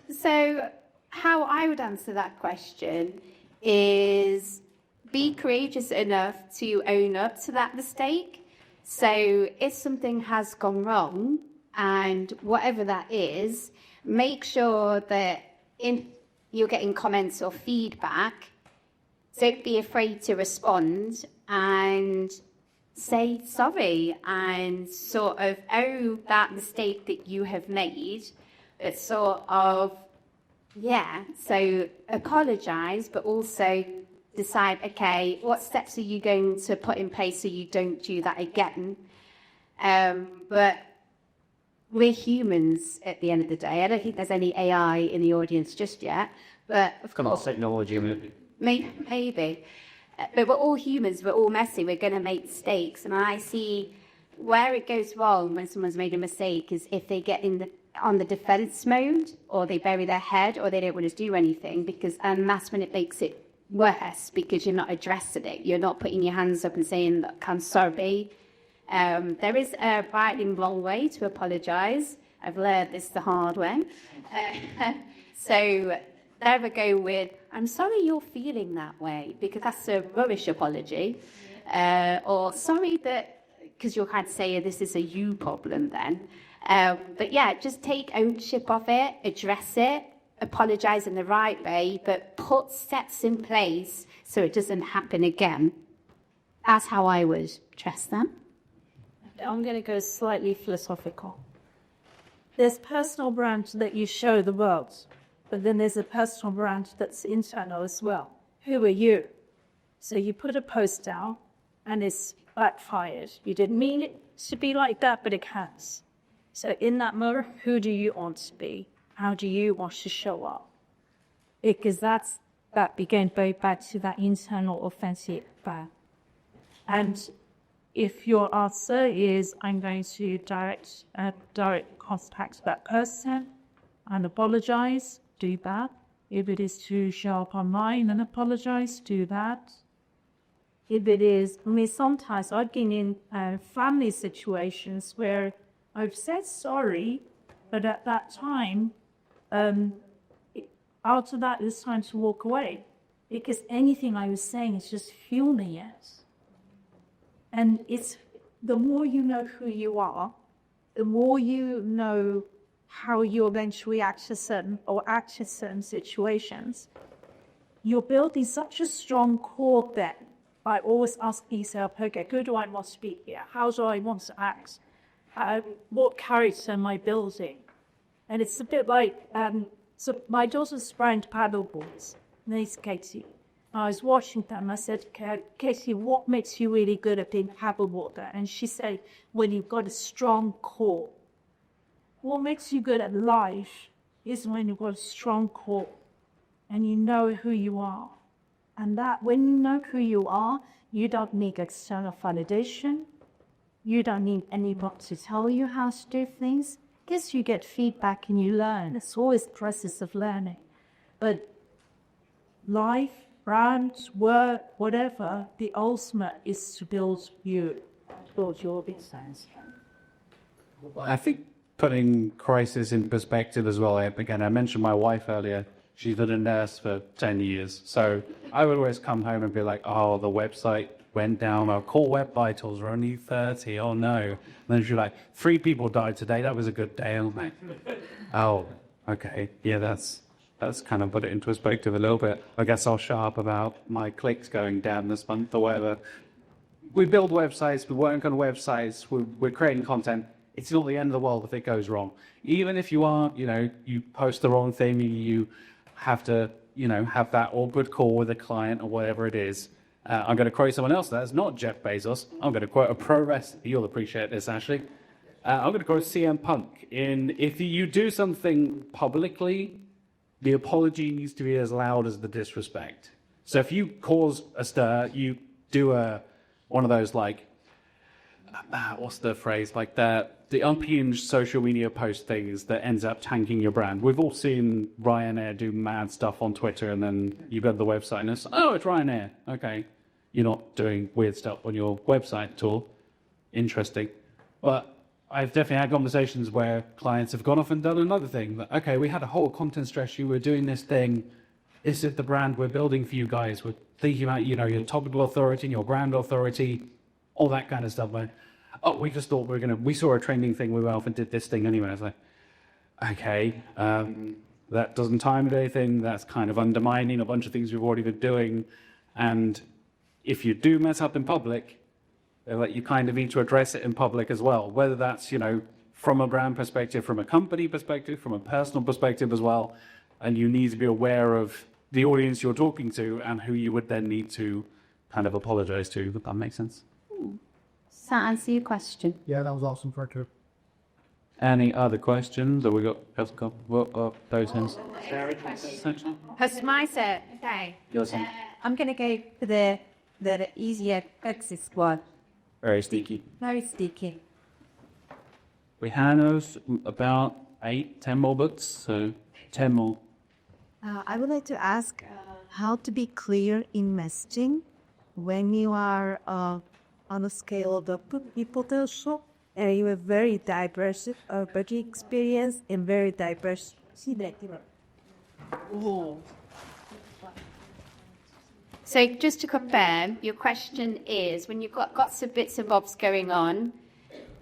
so how I would answer that question is be courageous enough to own up to that mistake. So if something has gone wrong, and whatever that is, make sure that if you're getting comments or feedback, don't be afraid to respond and say sorry and sort of own that mistake that you have made. It's sort of, yeah, so apologise, but also decide, okay, what steps are you going to put in place so you don't do that again? But we're humans at the end of the day. I don't think there's any AI in the audience just yet, but of course, technology. maybe. But we're all humans, we're all messy, we're going to make mistakes. And I see where it goes wrong when someone's made a mistake is if they get on the defense mode, or they bury their head, or they don't want to do anything, and that's when it makes it worse, because you're not addressing it. You're not putting your hands up and saying, look, I'm sorry. There is a right and wrong way to apologise. I've learned this the hard way. So never go with, I'm sorry you're feeling that way, because that's a rubbish apology. Or sorry that, because you're kind of saying this is a you problem then. But yeah, just take ownership of it, address it, apologise in the right way, but put steps in place so it doesn't happen again. That's how I would address them. I'm going to go slightly philosophical. There's personal brand that you show the world, but then there's a personal brand that's internal as well. Who are you? So you put a post out and it's backfired. You didn't mean it to be like that, but it has. So in that moment, who do you want to be? How do you want to show up? Because that began going back to that internal authentic brand. And if your answer is, I'm going to direct contact that person and apologize, do that. If it is to show up online and apologize, do that. If it is, sometimes I've been in family situations where I've said sorry, but at that time, after that, it's time to walk away, because anything I was saying is just fueling it. And it's the more you know who you are, the more you know how you're going to react to certain situations. You're building such a strong core then by always asking yourself, okay, who do I want to be here? How do I want to act? What character am I building? And it's a bit like, so my daughter's spraying paddleboards. Name's Katie. I was watching them and I said, Katie, what makes you really good at being paddleboarder? And she said, when you've got a strong core. What makes you good at life is when you've got a strong core and you know who you are. And that when you know who you are, you don't need external validation. You don't need anyone to tell you how to do things, because you get feedback and you learn. It's always a process of learning. But life, brand, work, whatever, the ultimate is to build you, build your business. I think putting crisis in perspective as well. Again, I mentioned my wife earlier. She's been a nurse for 10 years. So I would always come home and be like, oh, the website went down. Our core web vitals are only 30. Oh, no. And then she's like, 3 people died today. That was a good day. I'm like, oh, okay. Yeah, that's kind of put it into perspective a little bit. I guess I'll show up about my clicks going down this month or whatever. We build websites. We work on websites. We're creating content. It's not the end of the world if it goes wrong. Even if you are, you post the wrong thing, you have to, have that awkward call with a client or whatever it is. I'm going to quote someone else. That's not Jeff Bezos. I'm going to quote a pro wrestler. You'll appreciate this, Ashley. I'm going to quote CM Punk. If you do something publicly, the apology needs to be as loud as the disrespect. So if you cause a stir, you do one of those what's the phrase? Like the unhinged social media post things that ends up tanking your brand. We've all seen Ryanair do mad stuff on Twitter, and then you go to the website and it's, oh, it's Ryanair. Okay. You're not doing weird stuff on your website at all. Interesting. But I've definitely had conversations where clients have gone off and done another thing. That, okay, we had a whole content strategy. We're doing this thing. This is the brand we're building for you guys. We're thinking about, your topical authority and your brand authority, all that kind of stuff. But, oh, we just thought we saw a trending thing. We went off and did this thing anyway. I was like, okay, that doesn't time with anything. That's kind of undermining a bunch of things we've already been doing. And if you do mess up in public, you kind of need to address it in public as well, whether that's, from a brand perspective, from a company perspective, from a personal perspective as well. And you need to be aware of the audience you're talking to and who you would then need to kind of apologize to, if that makes sense. Does that answer your question? Yeah, that was awesome for her. Any other questions? Or we got those hands? Customizer. Okay. Yours. I'm going to go for the easier, fixest one. Very sneaky. Very sticky. we have about 8, 10 more books, so 10 more. I would like to ask how to be clear in messaging when you are on a scale of the potential and you have very diverse budget experience and very diverse. So just to confirm, your question is, when you've got lots of bits and bobs going on,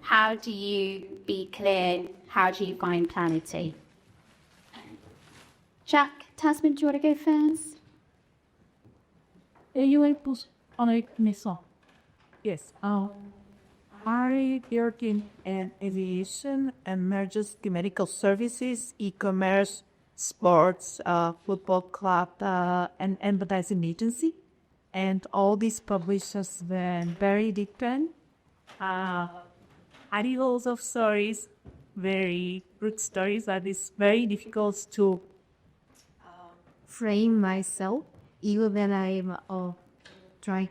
how do you be clear? How do you find clarity? Jack, Tazmin, do you want to go first? You able on a missile? Yes. I work in aviation, emergency medical services, e-commerce, sports, football club, and advertising agency. And all these publishers were very different. Articles of stories, very good stories that is very difficult to frame myself, even when I'm trying.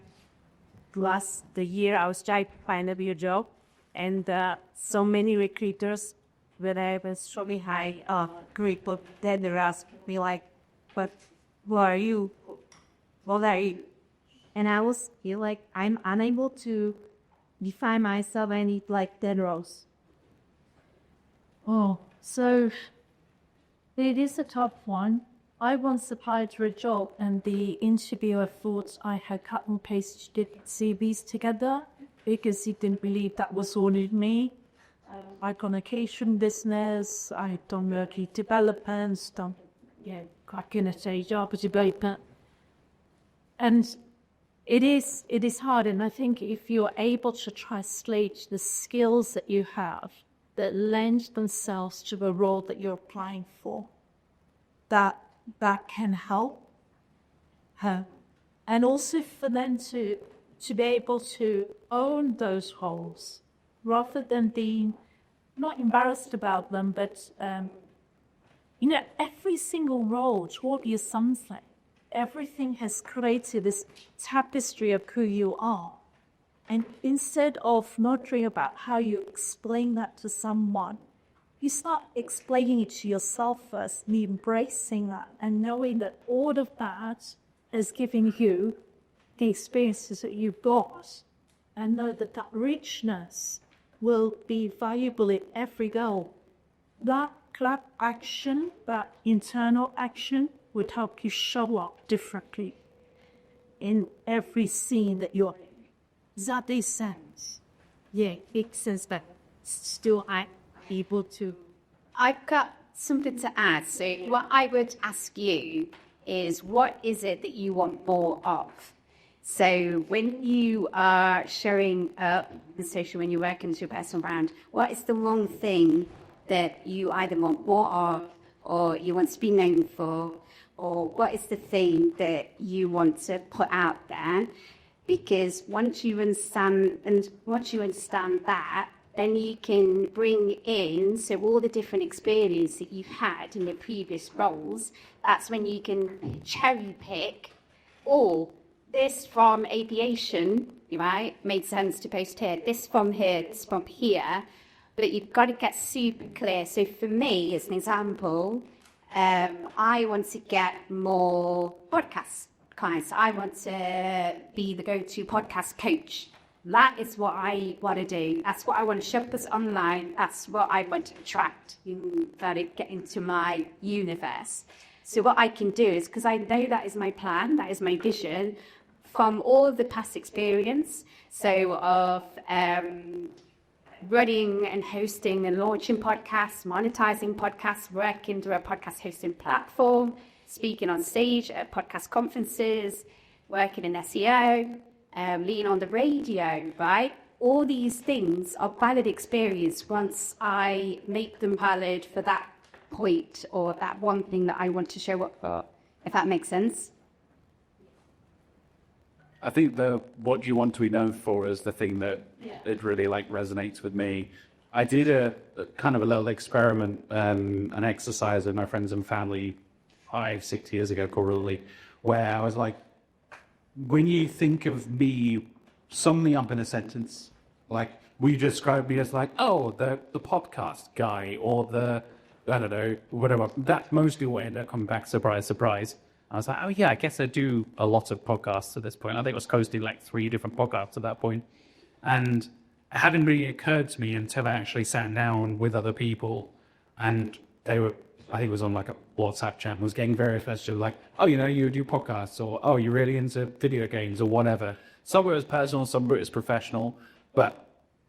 Last the year, I was trying to find a new job, and so many recruiters, when I was showing high grade, but then they asked me like, "But who are you? What are you?" And I was feel like I'm unable to define myself. I need like 10 rows. Oh, so it is a tough one. I once applied for a job and the interviewer thought I had cut and pasted CVs together because he didn't believe that was all in me. I've got an occasion business, I've done working developments, cracking at a Java development. And it is hard, and I think if you're able to translate the skills that you have that lend themselves to the role that you're applying for, that can help her. And also for them to be able to own those roles rather than being not embarrassed about them, but every single role taught you something. Everything has created this tapestry of who you are. And instead of nurturing about how you explain that to someone, you start explaining it to yourself first, and embracing that and knowing that all of that is giving you the experiences that you've got, and know that that richness will be valuable in every goal. That club action, that internal action, would help you show up differently in every scene that you're in. Does that make sense? Yeah, it makes sense, but still I'm able to. I've got something to add. So what I would ask you is, what is it that you want more of? So when you are showing up in social, when you're working to your personal brand, what is the one thing that you either want more of, or you want to be known for, or what is the thing that you want to put out there? Because once you understand that, then you can bring in, so all the different experience that you've had in your previous roles, that's when you can cherry pick, this from aviation, right, made sense to post here, this from here, this from here, but you've got to get super clear. So for me, as an example, I want to get more podcast clients. I want to be the go-to podcast coach. That is what I want to do. That's what I want to shove this online. That's what I want to attract, get into my universe. So what I can do is, because I know that is my plan, that is my vision, from all of the past experience, so of running and hosting and launching podcasts, monetizing podcasts, working through a podcast hosting platform, speaking on stage at podcast conferences, working in SEO, leading on the radio, right? All these things are valid experience once I make them valid for that point or that one thing that I want to show up for, if that makes sense. I think what you want to be known for is the thing that it really resonates with me. I did a kind of a little experiment, an exercise with my friends and family 5-6 years ago, probably, where I was like, when you think of me, sum me up in a sentence. Like, we describe me as like, oh, the podcast guy, or the, I don't know, whatever. That mostly will end up coming back, surprise, surprise. I was like, oh yeah, I guess I do a lot of podcasts at this point. I think I was hosting like 3 different podcasts at that point. And it hadn't really occurred to me until I actually sat down with other people, and they were, I think it was on like a WhatsApp chat, and was getting various messages like, oh, you know, you do podcasts, or oh, you're really into video games, or whatever. Some of it was personal, some of it was professional, but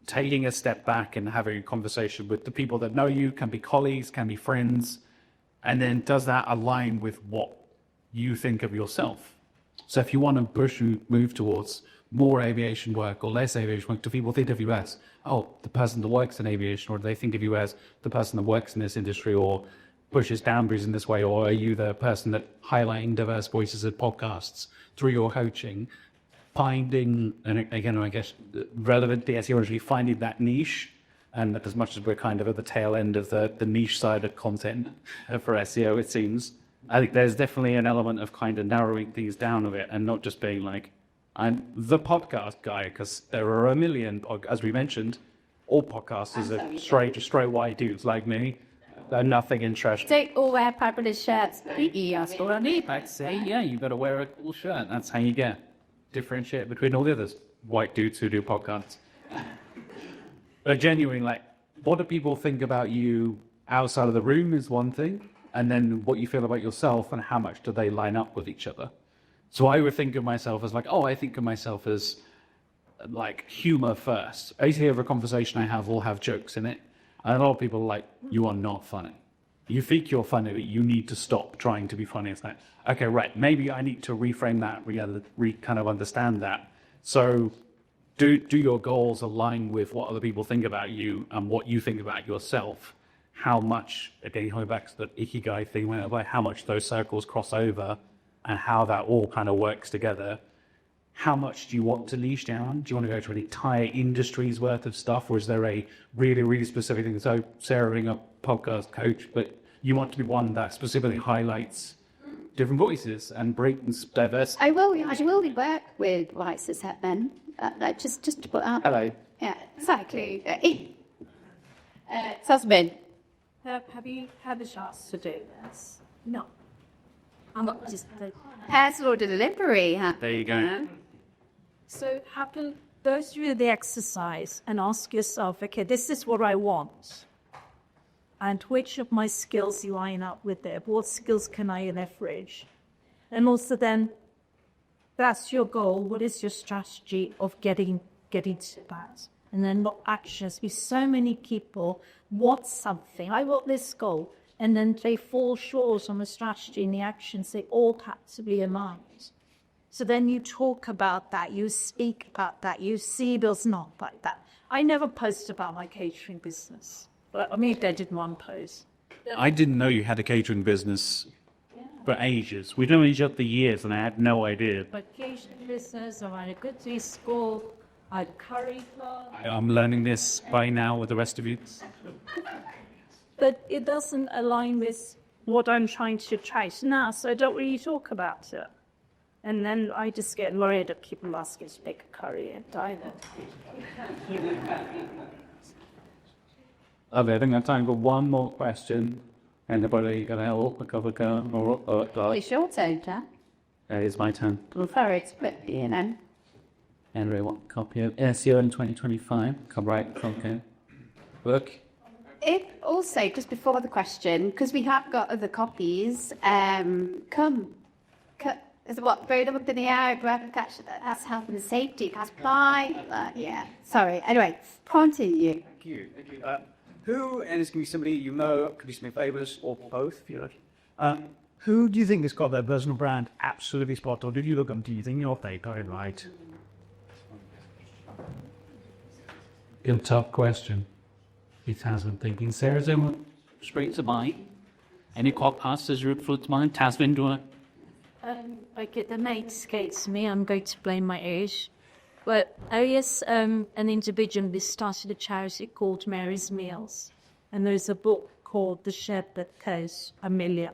taking a step back and having a conversation with the people that know you, can be colleagues, can be friends, and then does that align with what you think of yourself? So if you want to push and move towards more aviation work or less aviation work, do people think of you as, oh, the person that works in aviation, or do they think of you as the person that works in this industry or pushes boundaries in this way, or are you the person that highlighting diverse voices at podcasts through your coaching, finding, and again, I guess, relevant to SEO, actually finding that niche, and as much as we're kind of at the tail end of the niche side of content for SEO, it seems, I think there's definitely an element of kind of narrowing things down a bit and not just being like, I'm the podcast guy, because there are a million, as we mentioned, all podcasters are straight white dudes like me. They're nothing interesting. Don't all wear fabulous shirts. That's what I need. I'd say, yeah, you better wear a cool shirt. That's how you get differentiate between all the others white dudes who do podcasts. But genuinely, like, what do people think about you outside of the room is one thing, and then what you feel about yourself and how much do they line up with each other. So I would think of myself as like, oh, I think of myself as like humor first. Basically, every conversation I have will have jokes in it. And a lot of people are like, you are not funny. You think you're funny, but you need to stop trying to be funny. It's like, okay, right, maybe I need to reframe that, kind of understand that. So do your goals align with what other people think about you and what you think about yourself? How much, again, going back to the ikigai thing, where how much those circles cross over and how that all kind of works together. How much do you want to niche down? Do you want to go to an entire industry's worth of stuff, or is there a really, really specific thing? So Sarah being a podcast coach, but you want to be one that specifically highlights different voices and brings diversity. I will work with white cis men. Just to put out. Hello. Yeah, exactly. Tazmin. Have you had a chance to do this? No. I'm not just personal delivery. Huh? There you go. So go through the exercise and ask yourself, okay, this is what I want. And which of my skills line up with it? What skills can I leverage? And also then, that's your goal. What is your strategy of getting to that? And then what actions? With so many people want something. I want this goal. And then they fall short on the strategy and the actions. They all have to be aligned. So then you talk about that, you speak about that, you see there's not like that. I never post about my catering business. But I mean, I did one post. I didn't know you had a catering business for ages. We've known each other for years, and I had no idea. But catering business, I had a good tea school, I had curry club. I'm learning this by now with the rest of you. But it doesn't align with what I'm trying to chase now, so I don't really talk about it. And then I just get worried that people ask us to make a curry and dine it. Okay, I think I have time for one more question. Anybody got to help? A cover car? It's your turn, Jack. It is my turn. Prefer it, but you know. Andrew, what copy of SEO in 2025? Copyright, okay. Book. If also, just before the question, because we have got other copies, is what throw them up in the air, grab and catch that's health and safety, that's fly. Yeah. Sorry. Anyway, continue. Thank you. Who, and this can be somebody you know, could be some favours or both, if you like. Who do you think has got their personal brand absolutely spot on? Did you look up? Do you think you're they got it right? A tough question. It has been thinking. Sarah's in Straight to mind. Any podcasters root for mine? Tazmin, do you want Okay, the name escapes me. I'm going to blame my age. But yes, an individual started a charity called Mary's Meals. And there's a book called The Shed That Cost $1 Million.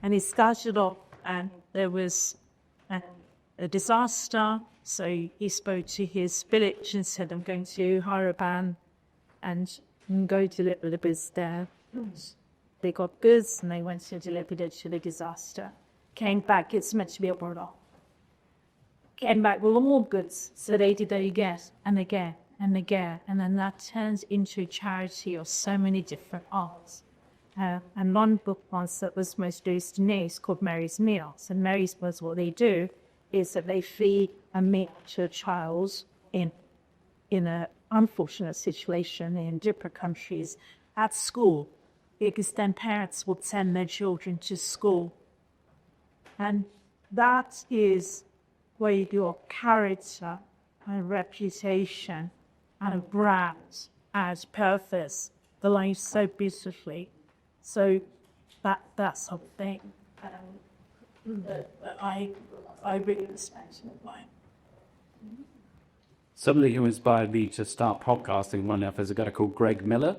And he started off, and there was a disaster. So he spoke to his village and said, I'm going to hire a van and go deliver the goods there. They got goods and they went to deliver it to the disaster. Came back, it's meant to be a border. Came back with more goods, so they did that again and again and again. And then that turns into a charity of so many different arts. And one book once that was most used to me is called Mary's Meals. And Mary's Meals, what they do is that they feed a meal to a child in an unfortunate situation in different countries at school, because then parents would send their children to school. And that is where your character and reputation and a brand as purpose align so beautifully. So that's something that I really respect and admire. Somebody who inspired me to start podcasting one enough is a guy called Greg Miller.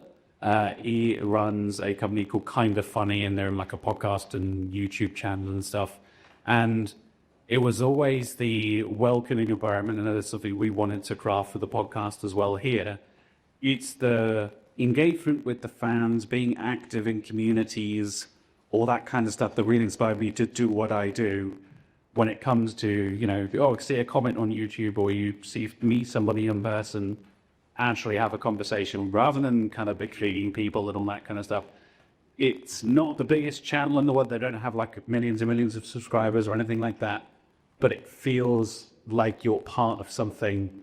He runs a company called Kinda Funny, and they're like a podcast and YouTube channel and stuff. And it was always the welcoming environment, and that's something we wanted to craft for the podcast as well here. It's the engagement with the fans, being active in communities, all that kind of stuff that really inspired me to do what I do. When it comes to, see a comment on YouTube or you meet somebody in person, actually have a conversation rather than kind of big-leaguing people and all that kind of stuff. It's not the biggest channel in the world. They don't have like millions and millions of subscribers or anything like that, but it feels like you're part of something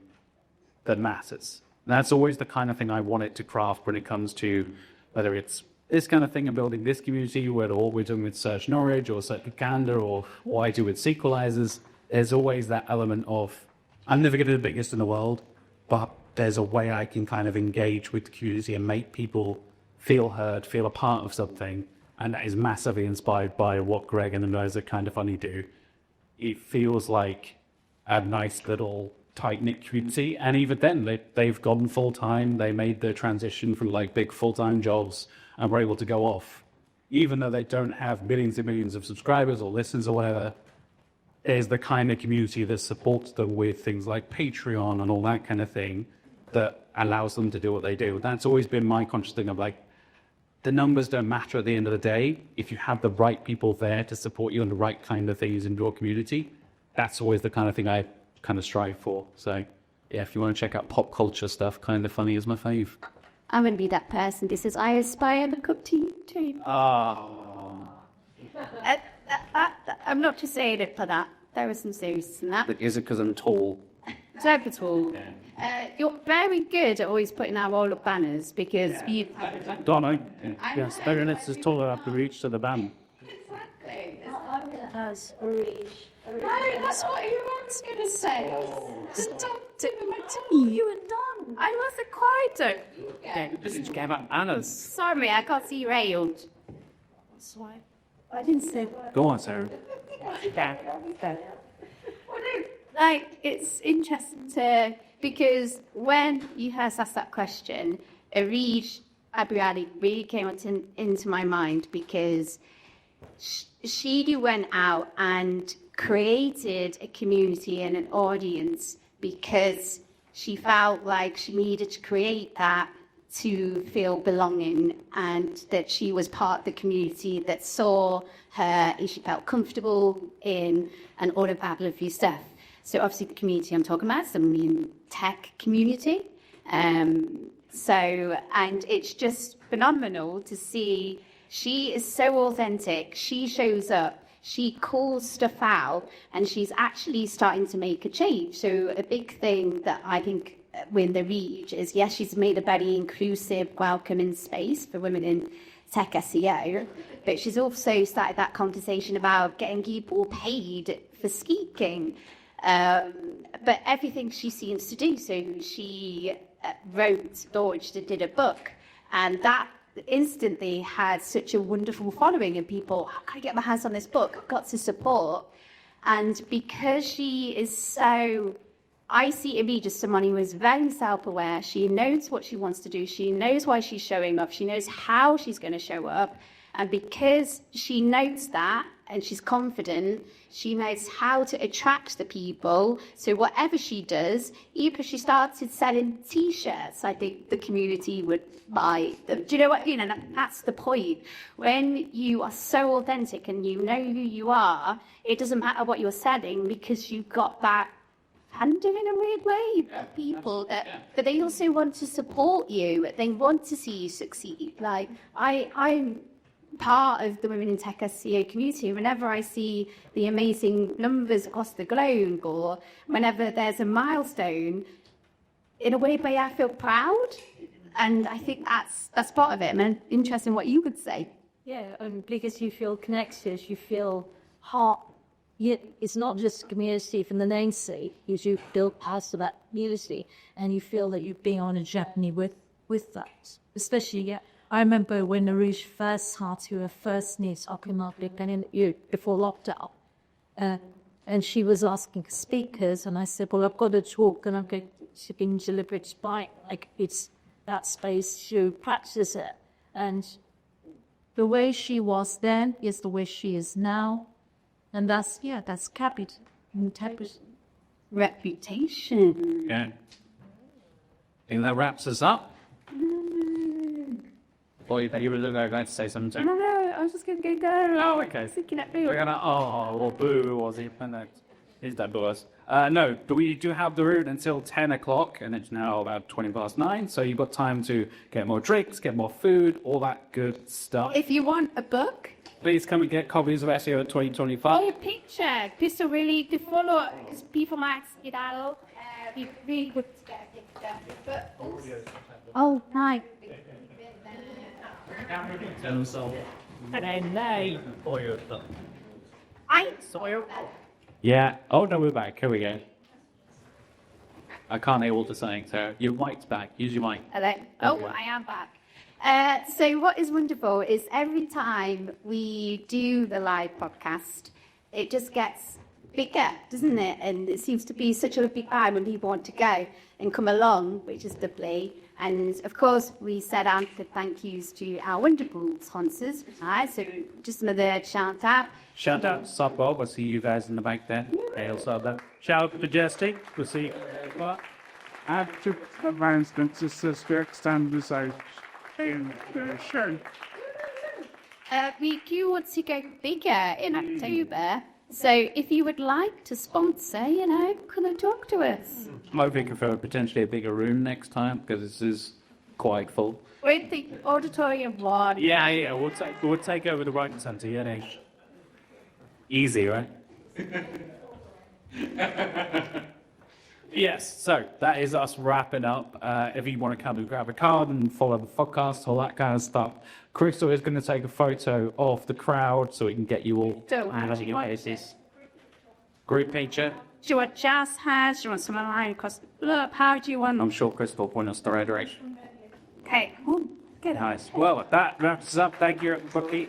that matters. That's always the kind of thing I want it to craft when it comes to whether it's this kind of thing and building this community, whether what we're doing with Search Norwich or Search Candour or what I do with sequelizers. There's always that element of, I'm never going to be the biggest in the world, but there's a way I can kind of engage with the community and make people feel heard, feel a part of something. And that is massively inspired by what Greg and the guys at Kinda Funny do. It feels like a nice little tight-knit community. And even then, they've gone full-time. They made the transition from like big full-time jobs and were able to go off. Even though they don't have millions and millions of subscribers or listeners or whatever, there's the kind of community that supports them with things like Patreon and all that kind of thing that allows them to do what they do. That's always been my conscious thing of like, the numbers don't matter at the end of the day. If you have the right people there to support you and the right kind of things in your community, that's always the kind of thing I kind of strive for. So yeah, if you want to check out pop culture stuff, Kinda Funny is my fave. I'm going to be that person. This is I aspire to look up to you too. I'm not just saying it for that. There was some seriousness in that. But is it because I'm tall? Super tall. You're very good at always putting out all the banners because you. Donna, yes, very nice is taller up the reach to the band. Exactly. Has a reach. No, that's what everyone's going to say. Stop doing it to me. You and Don. I wasn't quite Okay, this is about Anna's. Sorry, I got derailed. That's why I didn't say that. Go on, Sarah. Like, it's interesting because when you first asked that question, Arij Abiali really came into my mind because she went out and created a community and an audience because she felt like she needed to create that to feel belonging and that she was part of the community that saw her and she felt comfortable in and all of that lovely stuff. So obviously the community I'm talking about is the marine tech community. And it's just phenomenal to see. She is so authentic. She shows up. She calls stuff out, and she's actually starting to make a change. So a big thing that I think with the Reach is, yes, she's made a very inclusive, welcoming space for women in tech SEO, but she's also started that conversation about getting people paid for speaking. But everything she seems to do, so she launched and did a book, and that instantly had such a wonderful following and people, how can I get my hands on this book? I've got to support. And because she is so, I see Ibi as someone who is very self-aware. She knows what she wants to do. She knows why she's showing up. She knows how she's going to show up. And because she knows that and she's confident, she knows how to attract the people. So whatever she does, even if she started selling T-shirts, I think the community would buy them. Do you know what? That's the point. When you are so authentic and you know who you are, it doesn't matter what you're selling because you've got that handle in a weird way. People but they also want to support you. They want to see you succeed. Like I'm part of the Women in Tech SEO community. Whenever I see the amazing numbers across the globe, or whenever there's a milestone, in a weird way I feel proud, and I think that's part of it. And I'm interested in what you would say. Yeah, because you feel connected, you feel heart. It's not just a community from the namesake, because you feel part of that community, and you feel that you've been on a journey with that. Especially, I remember when Narouche first started her first news talking about before lockdown, and she was asking speakers, and I said, well, I've got to talk, and I'm going to be deliberate by, like, it's that space to practice it. And the way she was then is the way she is now. And that's capital. Reputation. Yeah. I think that wraps us up. Boy, you were going to say something. No, I was just going to go. Oh, okay. Thinking at me. We're gonna. Or boo, was he? No, is that boss? No, but we do have the route until 10 o'clock, and it's now about 9:20. So you've got time to get more drinks, get more food, all that good stuff. If you want a book, please come and get copies of SEO 2025. or a picture, just to really to follow, because people might skedaddle. Be really good to get a picture. But also, Oh, hi. Yeah. Oh no, we're back. Here we go. I can't hear what they're saying, so your mic's back. Use your mic. hello. Oh, I am back. So what is wonderful is every time we do the live podcast, it just gets bigger, doesn't it? And it seems to be such a big vibe when people want to go and come along, which is lovely. And of course, we said our thank yous to our wonderful sponsors. So just another shout out. Shout out to Sub Bob. I see you guys in the back there. Hey, also that. Shout out to Majestic. We'll see you. Active advancements is to extend this out in the show. We do want to go bigger in October. So if you would like to sponsor, come and talk to us. I'm hoping for potentially a bigger room next time because this is quite full. We're at the auditorium one. Yeah. We'll take over the Brighton Centre. Yeah, easy, right? Yes. So that is us wrapping up. If you want to come and grab a card and follow the podcast, all that kind of stuff. Crystal is going to take a photo of the crowd so we can get you all. Don't actually want this group picture. Do you want jazz hands? Do you want some line across the globe? How do you want? I'm sure Crystal will point us the right direction. Okay, cool. Get it. Nice. Well, that wraps us up. Thank you, everybody.